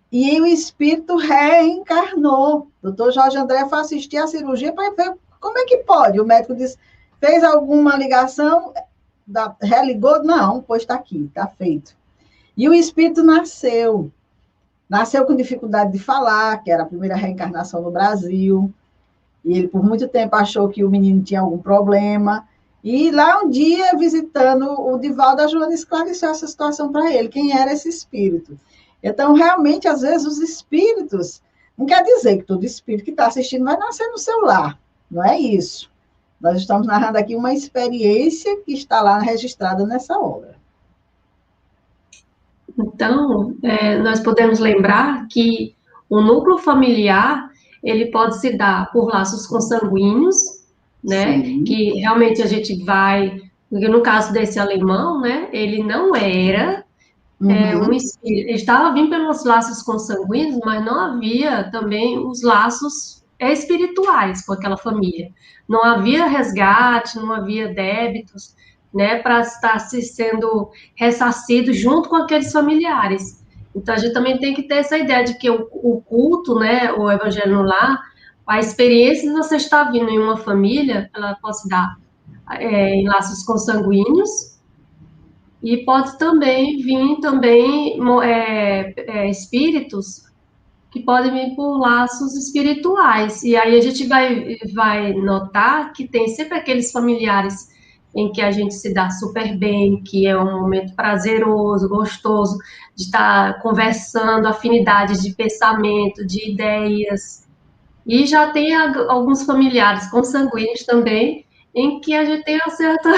E o espírito reencarnou. O Dr. Jorge André foi assistir a cirurgia para ver como é que pode. O médico disse, fez alguma ligação, religou? Não, pois está aqui, está feito. E o espírito nasceu. Nasceu com dificuldade de falar, que era a primeira reencarnação no Brasil. E ele, por muito tempo, achou que o menino tinha algum problema. E lá um dia, visitando o Divaldo, a Joana esclareceu essa situação para ele, quem era esse espírito. Então, realmente, às vezes, os espíritos, não quer dizer que todo espírito que está assistindo vai nascer no seu lar, não é isso. Nós estamos narrando aqui uma experiência que está lá registrada nessa obra. Então, nós podemos lembrar que o núcleo familiar, ele pode se dar por laços consanguíneos, né? Sim. Que realmente a gente vai, porque no caso desse alemão, né? Ele não era um espírito, ele estava vindo pelos laços consanguíneos, mas não havia também os laços espirituais com aquela família. Não havia resgate, não havia débitos, né, para estar sendo ressarcido junto com aqueles familiares. Então, a gente também tem que ter essa ideia de que o culto, né, o evangelho no lar, a experiência de você estar vindo em uma família, ela pode se dar em laços consanguíneos, e pode também vir espíritos que podem vir por laços espirituais. E aí a gente vai notar que tem sempre aqueles familiares em que a gente se dá super bem, que é um momento prazeroso, gostoso, de estar conversando, afinidades de pensamento, de ideias. E já tem alguns familiares consanguíneos também, em que a gente tem uma certa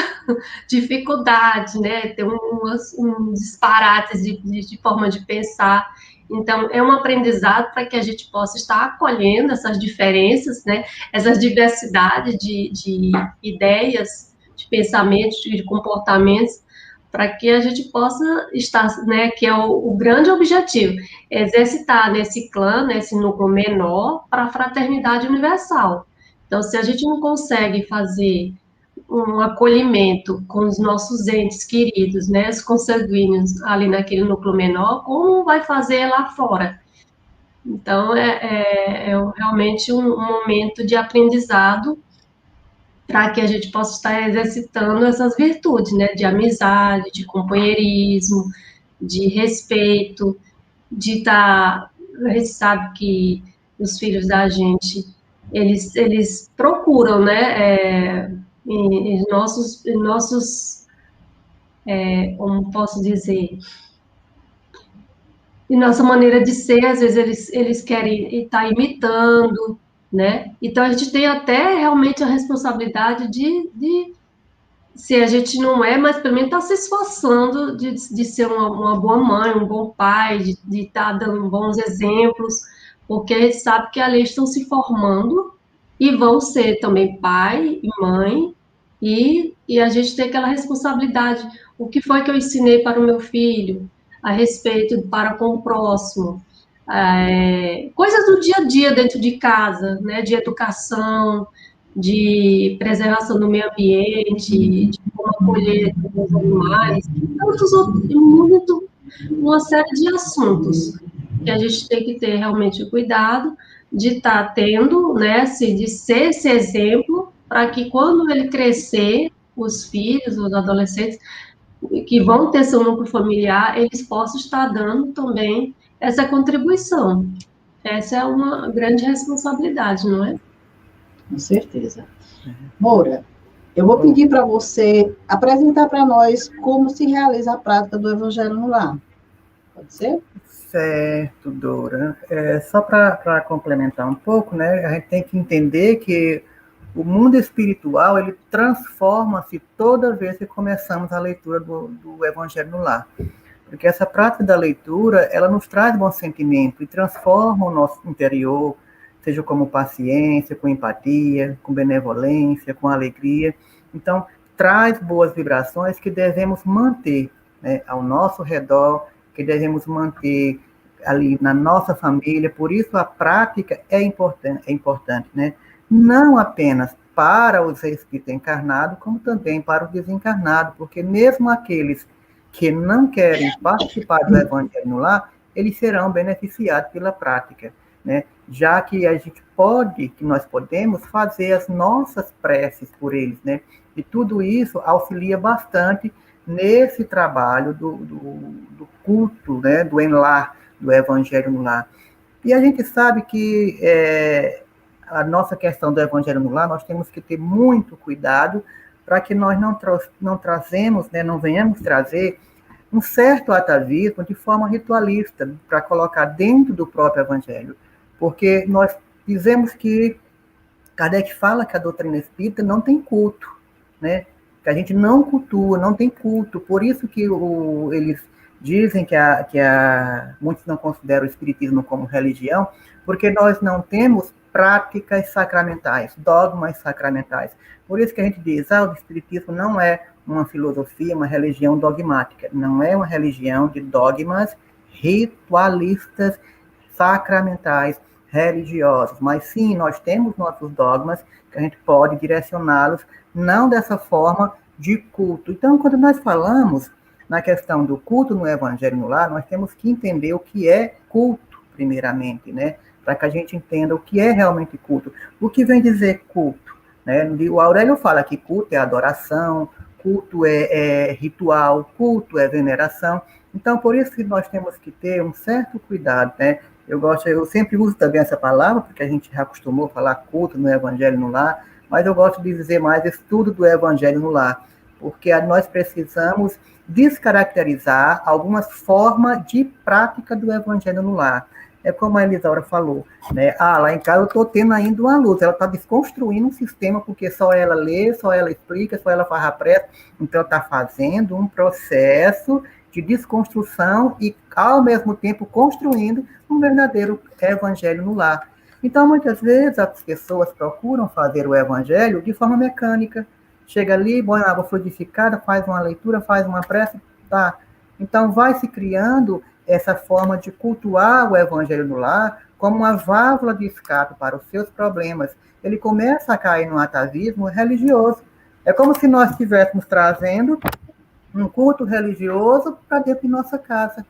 dificuldade, né? Tem um disparates de forma de pensar. Então, é um aprendizado para que a gente possa estar acolhendo essas diferenças, né? Essas diversidades de ideias, de pensamentos, de comportamentos, para que a gente possa estar, né? Que é o grande objetivo, exercitar nesse clã, nesse núcleo menor, para a fraternidade universal. Então, se a gente não consegue fazer um acolhimento com os nossos entes queridos, né, os consanguíneos ali naquele núcleo menor, como vai fazer lá fora? Então, é realmente um momento de aprendizado para que a gente possa estar exercitando essas virtudes, né, de amizade, de companheirismo, de respeito, de estar... A gente sabe que os filhos da gente, eles procuram, né, em nossos como posso dizer, e nossa maneira de ser, às vezes eles querem estar imitando, né? Então a gente tem até realmente a responsabilidade de se a gente não é, mas pelo menos está se esforçando de ser uma boa mãe, um bom pai, de estar dando bons exemplos, porque a gente sabe que ali estão se formando e vão ser também pai e mãe, e a gente tem aquela responsabilidade. O que foi que eu ensinei para o meu filho a respeito para com o próximo? Coisas do dia a dia dentro de casa, né, de educação, de preservação do meio ambiente, de como acolher os animais, tantos outros, uma série de assuntos que a gente tem que ter realmente cuidado de estar tendo, né, de ser esse exemplo, para que quando ele crescer, os filhos, os adolescentes, que vão ter seu núcleo familiar, eles possam estar dando também essa contribuição. Essa é uma grande responsabilidade, não é? Com certeza. Moura, eu vou pedir para você apresentar para nós como se realiza a prática do Evangelho no Lar. Pode ser? Certo, Dora. Só para complementar um pouco, né, a gente tem que entender que o mundo espiritual, ele transforma-se toda vez que começamos a leitura do Evangelho no Lar. Porque essa prática da leitura, ela nos traz bom sentimento e transforma o nosso interior, seja como paciência, com empatia, com benevolência, com alegria. Então, traz boas vibrações que devemos manter, né, ao nosso redor, que devemos manter ali na nossa família. Por isso, a prática é importante, né? Não apenas para os espíritos encarnados, como também para o desencarnado, porque mesmo aqueles que não querem participar do Evangelho no Lar, eles serão beneficiados pela prática, né? Já que nós podemos fazer as nossas preces por eles, né? E tudo isso auxilia bastante nesse trabalho do culto, né? Do enlar, do Evangelho no Lar. E a gente sabe que a nossa questão do Evangelho no Lar, nós temos que ter muito cuidado para que nós não trazemos, né, não venhamos trazer um certo atavismo de forma ritualista, para colocar dentro do próprio Evangelho. Porque nós dizemos que Kardec fala que a doutrina espírita não tem culto, né? Que a gente não cultua, não tem culto. Por isso que eles dizem que muitos não consideram o espiritismo como religião, porque nós não temos práticas sacramentais, dogmas sacramentais. Por isso que a gente diz, o espiritismo não é uma filosofia, uma religião dogmática, não é uma religião de dogmas ritualistas, sacramentais, religiosos, mas sim, nós temos nossos dogmas que a gente pode direcioná-los, não dessa forma de culto. Então, quando nós falamos na questão do culto no Evangelho no Lar, nós temos que entender o que é culto, primeiramente, né? Para que a gente entenda o que é realmente culto. O que vem dizer culto, né? O Aurélio fala que culto é adoração, culto é ritual, culto é veneração. Então, por isso que nós temos que ter um certo cuidado, né? Eu sempre uso também essa palavra, porque a gente já acostumou a falar culto no Evangelho no Lar, mas eu gosto de dizer mais estudo do Evangelho no Lar, porque nós precisamos descaracterizar algumas formas de prática do Evangelho no Lar. É como a Elisaura falou, né? Lá em casa eu estou tendo ainda uma luta, ela está desconstruindo um sistema, porque só ela lê, só ela explica, só ela faz a prece, então está fazendo um processo de desconstrução e, ao mesmo tempo, construindo um verdadeiro Evangelho no Lar. Então, muitas vezes, as pessoas procuram fazer o Evangelho de forma mecânica. Chega ali, põe água fluidificada, faz uma leitura, faz uma prece, tá. Então, vai se criando essa forma de cultuar o Evangelho no Lar como uma válvula de escape para os seus problemas. Ele começa a cair no atavismo religioso. É como se nós estivéssemos trazendo um culto religioso para dentro de nossa casa.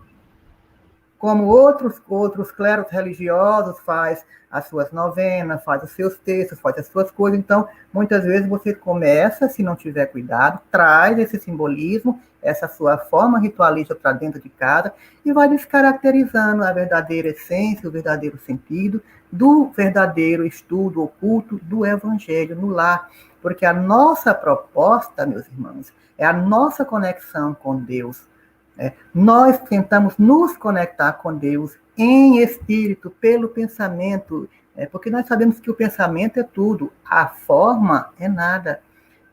Como outros clérigos religiosos faz as suas novenas, faz os seus textos, faz as suas coisas. Então, muitas vezes você começa, se não tiver cuidado, traz esse simbolismo, essa sua forma ritualista para dentro de casa e vai descaracterizando a verdadeira essência, o verdadeiro sentido do verdadeiro estudo oculto do Evangelho no lar. Porque a nossa proposta, meus irmãos, é a nossa conexão com Deus. Nós tentamos nos conectar com Deus em espírito, pelo pensamento, porque nós sabemos que o pensamento é tudo, a forma é nada.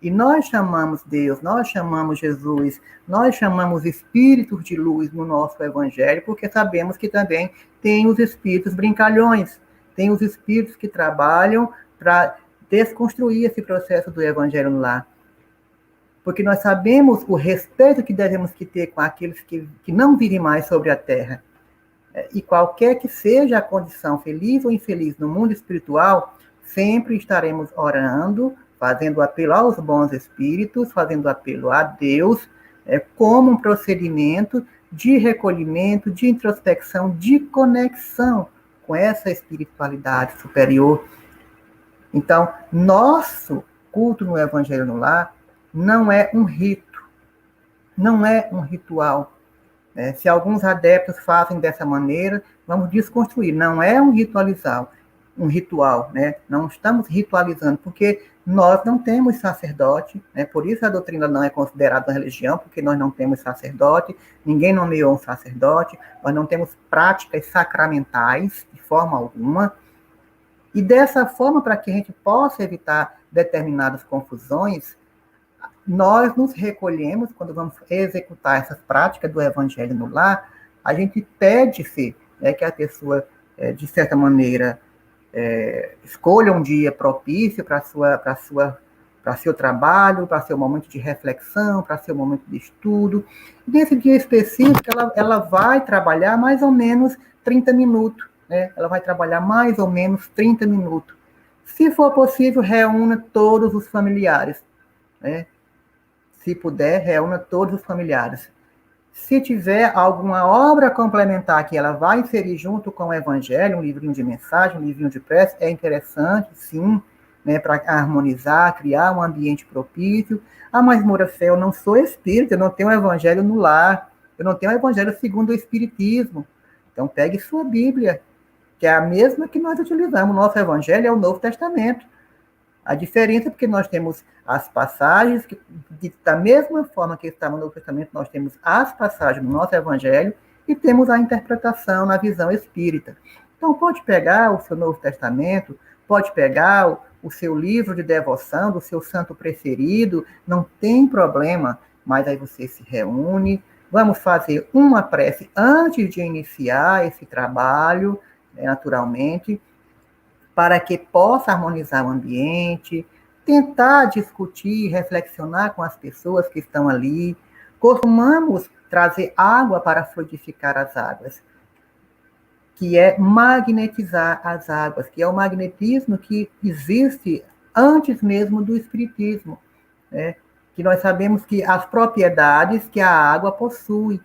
E nós chamamos Deus, nós chamamos Jesus, nós chamamos espíritos de luz no nosso Evangelho, porque sabemos que também tem os espíritos brincalhões, tem os espíritos que trabalham para desconstruir esse processo do Evangelho no lar. Porque nós sabemos o respeito que devemos ter com aqueles que não vivem mais sobre a terra. E qualquer que seja a condição, feliz ou infeliz, no mundo espiritual, sempre estaremos orando, fazendo apelo aos bons espíritos, fazendo apelo a Deus, como um procedimento de recolhimento, de introspecção, de conexão com essa espiritualidade superior. Então, nosso culto no Evangelho no lar não é um rito, não é um ritual. Se alguns adeptos fazem dessa maneira, vamos desconstruir. Não é um ritual, né? Não estamos ritualizando, porque nós não temos sacerdote, né? Por isso a doutrina não é considerada uma religião, porque nós não temos sacerdote, ninguém nomeou um sacerdote, nós não temos práticas sacramentais de forma alguma. E dessa forma, para que a gente possa evitar determinadas confusões, nós nos recolhemos, quando vamos executar essas práticas do Evangelho no lar, a gente pede-se que a pessoa, de certa maneira, escolha um dia propício para seu trabalho, para seu momento de reflexão, para seu momento de estudo. E nesse dia específico, ela vai trabalhar mais ou menos 30 minutos. Ela vai trabalhar mais ou menos 30 minutos. Se for possível, reúna todos os familiares. Se puder, reúna todos os familiares. Se tiver alguma obra complementar que ela vai inserir junto com o Evangelho, um livrinho de mensagem, um livrinho de prece, é interessante, sim, para harmonizar, criar um ambiente propício. Mas, Moura Fé, eu não sou espírita, eu não tenho o Evangelho no lar, eu não tenho o Evangelho segundo o Espiritismo. Então, pegue sua Bíblia, que é a mesma que nós utilizamos. O nosso Evangelho é o Novo Testamento. A diferença é porque nós temos as passagens, que da mesma forma que está no Novo Testamento, nós temos as passagens no nosso Evangelho e temos a interpretação na visão espírita. Então, pode pegar o seu Novo Testamento, pode pegar o seu livro de devoção, do seu santo preferido, não tem problema, mas aí você se reúne, vamos fazer uma prece antes de iniciar esse trabalho, naturalmente, para que possa harmonizar o ambiente, tentar discutir, reflexionar com as pessoas que estão ali. Costumamos trazer água para fluidificar as águas, que é magnetizar as águas, que é o magnetismo que existe antes mesmo do espiritismo, que nós sabemos que as propriedades que a água possui,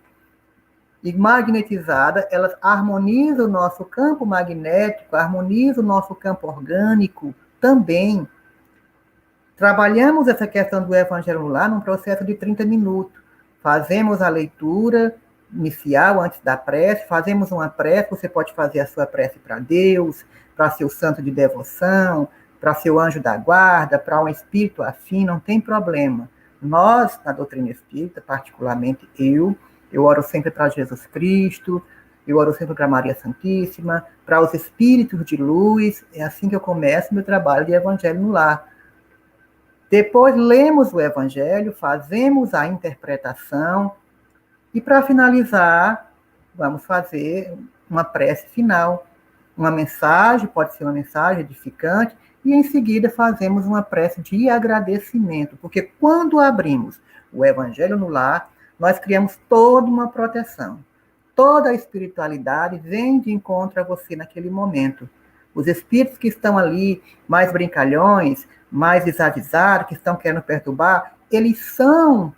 e magnetizada, elas harmonizam o nosso campo magnético, harmonizam o nosso campo orgânico também. Trabalhamos essa questão do Evangelho lá num processo de 30 minutos. Fazemos a leitura inicial antes da prece, fazemos uma prece, você pode fazer a sua prece para Deus, para seu santo de devoção, para seu anjo da guarda, para um espírito afim, não tem problema. Nós, na doutrina espírita, particularmente eu oro sempre para Jesus Cristo, eu oro sempre para Maria Santíssima, para os espíritos de luz. É assim que eu começo meu trabalho de Evangelho no lar. Depois lemos o Evangelho, fazemos a interpretação e, para finalizar, vamos fazer uma prece final. Uma mensagem, pode ser uma mensagem edificante, e em seguida fazemos uma prece de agradecimento, porque quando abrimos o Evangelho no lar, nós criamos toda uma proteção. Toda a espiritualidade vem de encontro a você naquele momento. Os espíritos que estão ali, mais brincalhões, mais desavisados, que estão querendo perturbar, eles são,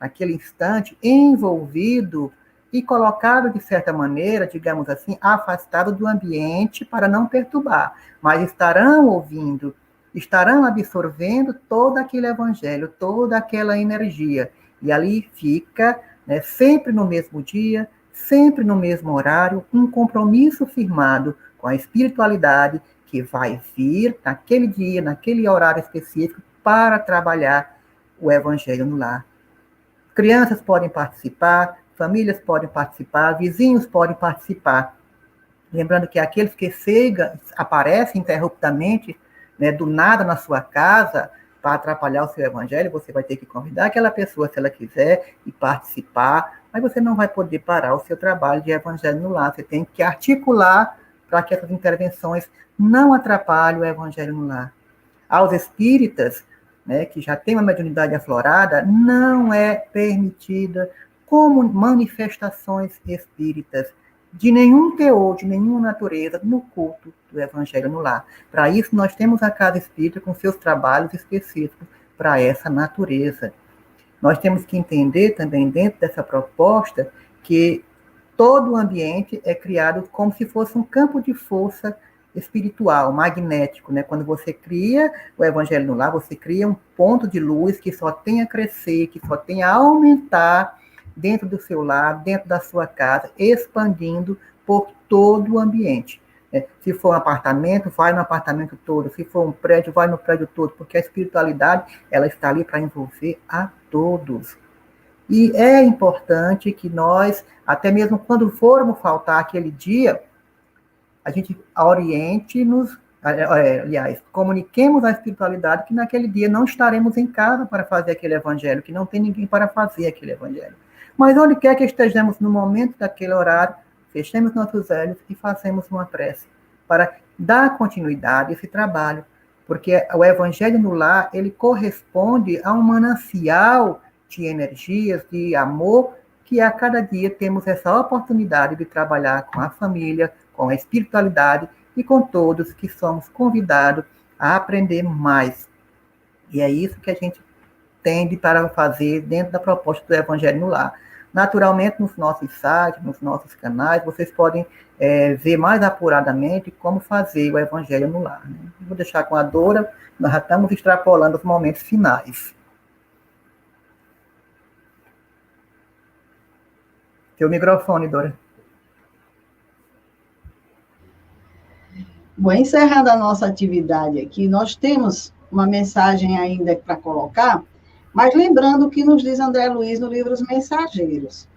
naquele instante, envolvidos e colocados, de certa maneira, digamos assim, afastados do ambiente para não perturbar. Mas estarão ouvindo, estarão absorvendo todo aquele evangelho, toda aquela energia. E ali fica, sempre no mesmo dia, sempre no mesmo horário, um compromisso firmado com a espiritualidade que vai vir naquele dia, naquele horário específico, para trabalhar o evangelho no lar. Crianças podem participar, famílias podem participar, vizinhos podem participar. Lembrando que aqueles que aparecem interruptamente, né, do nada na sua casa, para atrapalhar o seu evangelho, você vai ter que convidar aquela pessoa, se ela quiser, e participar, mas você não vai poder parar o seu trabalho de evangelho no lar. Você tem que articular para que essas intervenções não atrapalhem o evangelho no lar. Aos espíritas, né, que já têm uma mediunidade aflorada, não é permitida como manifestações espíritas de nenhum teor, de nenhuma natureza, no culto do evangelho no lar. Para isso, nós temos a Casa Espírita com seus trabalhos específicos para essa natureza. Nós temos que entender também, dentro dessa proposta, que todo o ambiente é criado como se fosse um campo de força espiritual, magnético, né? Quando você cria o evangelho no lar, você cria um ponto de luz que só tem a crescer, que só tem a aumentar dentro do seu lar, dentro da sua casa, expandindo por todo o ambiente. Se for um apartamento, vai no apartamento todo. Se for um prédio, vai no prédio todo, porque a espiritualidade, ela está ali para envolver a todos. E é importante que nós, até mesmo quando formos faltar aquele dia, a gente oriente-nos, aliás, comuniquemos à espiritualidade que naquele dia não estaremos em casa para fazer aquele evangelho, que não tem ninguém para fazer aquele evangelho. Mas onde quer que estejamos no momento daquele horário, fechemos nossos olhos e façamos uma prece para dar continuidade a esse trabalho, porque o evangelho no lar, ele corresponde a um manancial de energias, de amor, que a cada dia temos essa oportunidade de trabalhar com a família, com a espiritualidade e com todos que somos convidados a aprender mais. E é isso que a gente tende para fazer dentro da proposta do Evangelho no Lar. Naturalmente, nos nossos sites, nos nossos canais, vocês podem ver mais apuradamente como fazer o Evangelho no Lar. Né? Vou deixar com a Dora, nós já estamos extrapolando os momentos finais. Seu microfone, Dora. Bom, encerrando a nossa atividade aqui, nós temos uma mensagem ainda para colocar, mas lembrando o que nos diz André Luiz no livro Os Mensageiros.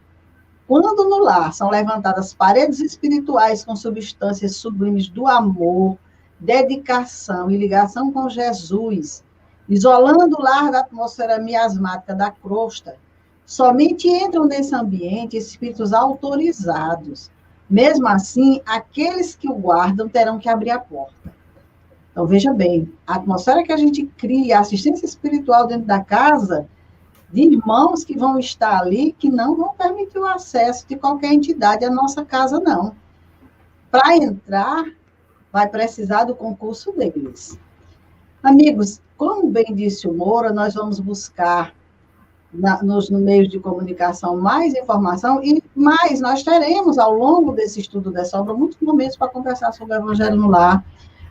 Quando no lar são levantadas paredes espirituais com substâncias sublimes do amor, dedicação e ligação com Jesus, isolando o lar da atmosfera miasmática da crosta, somente entram nesse ambiente espíritos autorizados. Mesmo assim, aqueles que o guardam terão que abrir a porta. Então, veja bem, a atmosfera que a gente cria, a assistência espiritual dentro da casa, de irmãos que vão estar ali, que não vão permitir o acesso de qualquer entidade à nossa casa, não. Para entrar, vai precisar do concurso deles. Amigos, como bem disse o Moura, nós vamos buscar nos meios de comunicação mais informação, e mais nós teremos, ao longo desse estudo dessa obra, muitos momentos para conversar sobre o Evangelho no Lar,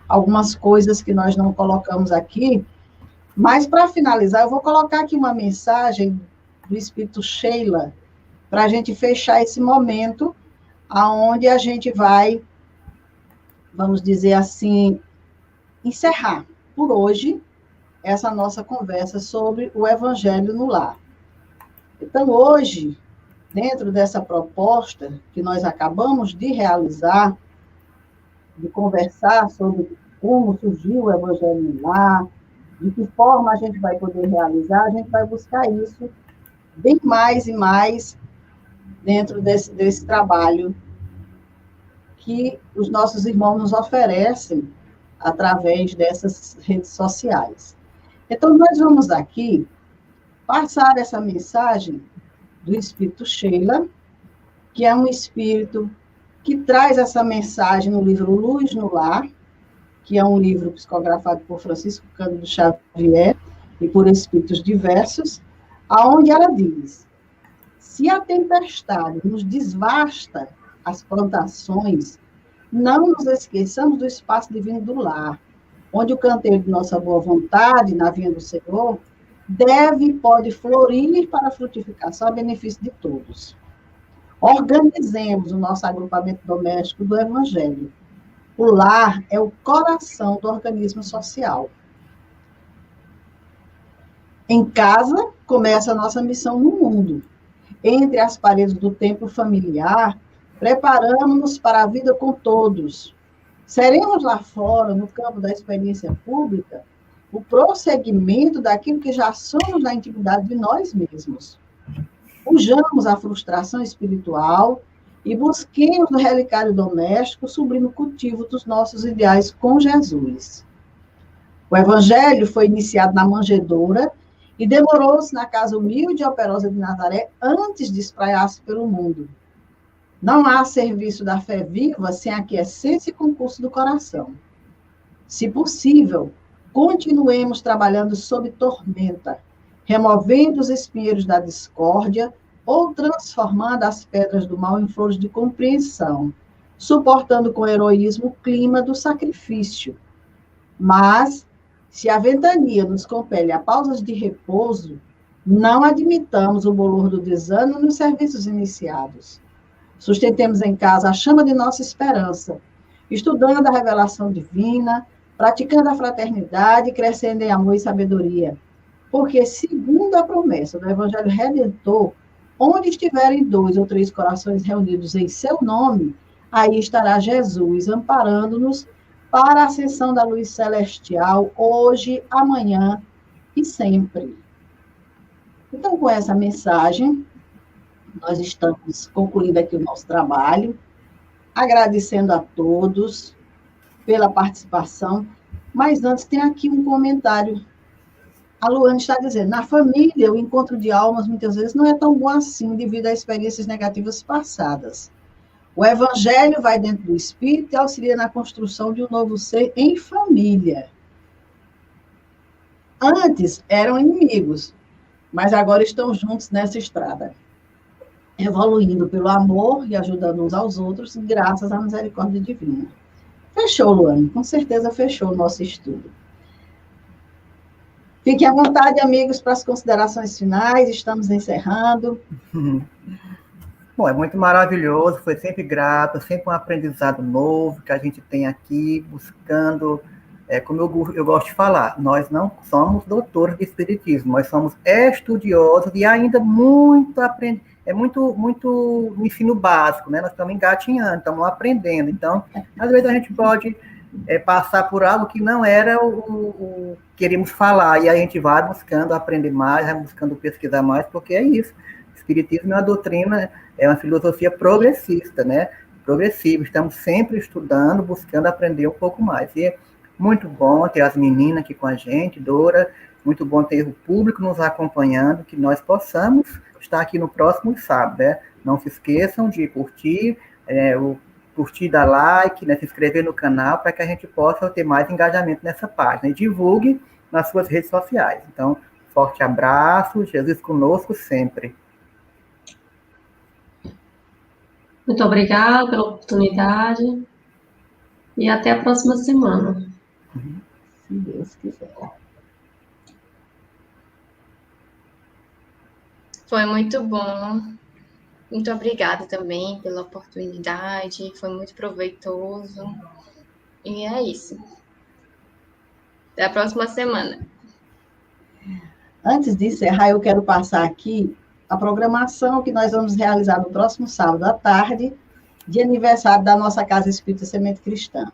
algumas coisas que nós não colocamos aqui, mas, para finalizar, eu vou colocar aqui uma mensagem do Espírito Sheila, para a gente fechar esse momento, aonde a gente vai, vamos dizer assim, encerrar, por hoje, essa nossa conversa sobre o Evangelho no Lar. Então, hoje, dentro dessa proposta que nós acabamos de realizar, de conversar sobre como surgiu o Evangelho no Lar, de que forma a gente vai poder realizar, a gente vai buscar isso bem mais e mais dentro desse trabalho que os nossos irmãos nos oferecem através dessas redes sociais. Então, nós vamos aqui passar essa mensagem do Espírito Sheila, que é um espírito que traz essa mensagem no livro Luz no Lar, que é um livro psicografado por Francisco Cândido Xavier e por espíritos diversos, aonde ela diz: se a tempestade nos desvasta as plantações, não nos esqueçamos do espaço divino do lar, onde o canteiro de nossa boa vontade, na vinha do Senhor, deve e pode florir para a frutificação a benefício de todos. Organizemos o nosso agrupamento doméstico do Evangelho. O lar é o coração do organismo social. Em casa, começa a nossa missão no mundo. Entre as paredes do templo familiar, preparamos-nos para a vida com todos. Seremos lá fora, no campo da experiência pública, o prosseguimento daquilo que já somos na intimidade de nós mesmos. Fujamos a frustração espiritual e busquemos no relicário doméstico o sublime cultivo dos nossos ideais com Jesus. O evangelho foi iniciado na manjedoura e demorou-se na casa humilde e operosa de Nazaré antes de espraiar-se pelo mundo. Não há serviço da fé viva sem a aquiescência e concurso do coração. Se possível, continuemos trabalhando sob tormenta, removendo os espinheiros da discórdia ou transformando as pedras do mal em flores de compreensão, suportando com heroísmo o clima do sacrifício. Mas, se a ventania nos compele a pausas de repouso, não admitamos o bolor do desânimo nos serviços iniciados. Sustentemos em casa a chama de nossa esperança, estudando a revelação divina, praticando a fraternidade, crescendo em amor e sabedoria. Porque, segundo a promessa do Evangelho Redentor, onde estiverem 2 ou 3 corações reunidos em seu nome, aí estará Jesus, amparando-nos para a ascensão da luz celestial, hoje, amanhã e sempre. Então, com essa mensagem, nós estamos concluindo aqui o nosso trabalho, agradecendo a todos pela participação, mas antes tem aqui um comentário. A Luane está dizendo, na família, o encontro de almas, muitas vezes, não é tão bom assim, devido a experiências negativas passadas. O evangelho vai dentro do espírito e auxilia na construção de um novo ser em família. Antes eram inimigos, mas agora estão juntos nessa estrada, evoluindo pelo amor e ajudando uns aos outros, graças à misericórdia divina. Fechou, Luane, com certeza fechou o nosso estudo. Fiquem à vontade, amigos, para as considerações finais, estamos encerrando. Bom, é muito maravilhoso, foi sempre grato, sempre um aprendizado novo que a gente tem aqui, buscando, como eu gosto de falar, nós não somos doutores de espiritismo, nós somos estudiosos e ainda muito muito no ensino básico, né? Nós estamos engatinhando, estamos aprendendo, então, às vezes a gente pode passar por algo que não era o que queremos falar, e a gente vai buscando aprender mais, vai buscando pesquisar mais, porque é isso. O espiritismo é uma doutrina, é uma filosofia progressista, né? Progressiva. Estamos sempre estudando, buscando aprender um pouco mais. E é muito bom ter as meninas aqui com a gente, Dora, muito bom ter o público nos acompanhando, que nós possamos estar aqui no próximo sábado, né? Não se esqueçam de curtir, curtir, dar like, né? Se inscrever no canal, para que a gente possa ter mais engajamento nessa página. E divulgue nas suas redes sociais. Então, forte abraço, Jesus conosco sempre. Muito obrigada pela oportunidade e até a próxima semana. Se Deus quiser. Foi muito bom. Muito obrigada também pela oportunidade. Foi muito proveitoso. E é isso. Até a próxima semana. Antes de encerrar, eu quero passar aqui a programação que nós vamos realizar no próximo sábado à tarde, de aniversário da nossa Casa Espírita Semente Cristã.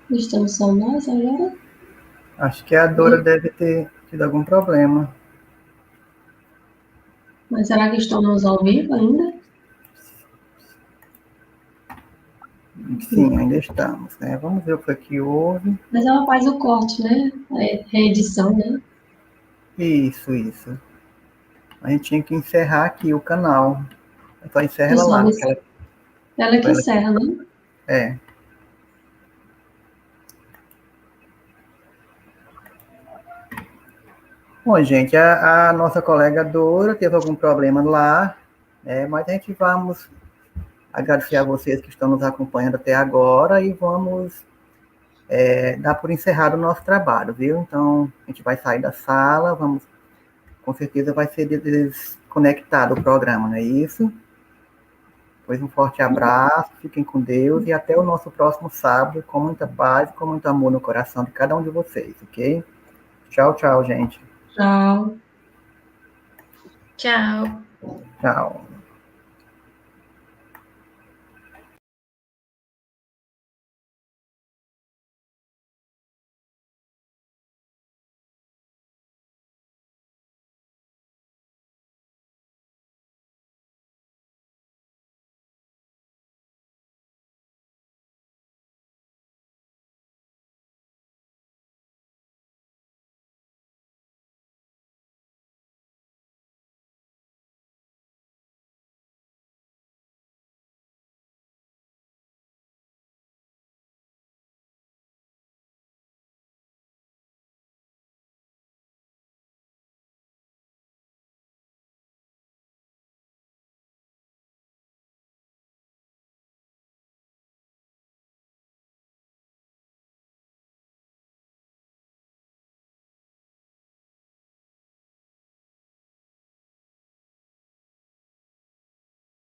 Estamos só nós agora? Acho que a Dora deve ter tido algum problema. Mas será que estamos ao vivo ainda? Sim, ainda estamos, né? Vamos ver o que foi que houve. Mas ela faz o corte, né? A reedição, né? Isso. A gente tinha que encerrar aqui o canal. Só encerra ela Pessoal, lá. ela que Ela- encerra, né? É. Bom, gente, a nossa colega Dora teve algum problema lá, né? Mas a gente vamos agradecer a vocês que estão nos acompanhando até agora e vamos dar por encerrado o nosso trabalho, viu? Então, a gente vai sair da sala, com certeza vai ser desconectado o programa, não é isso? Pois um forte abraço, fiquem com Deus e até o nosso próximo sábado, com muita paz e com muito amor no coração de cada um de vocês, ok? Tchau, tchau, gente. Tchau. Tchau. Tchau.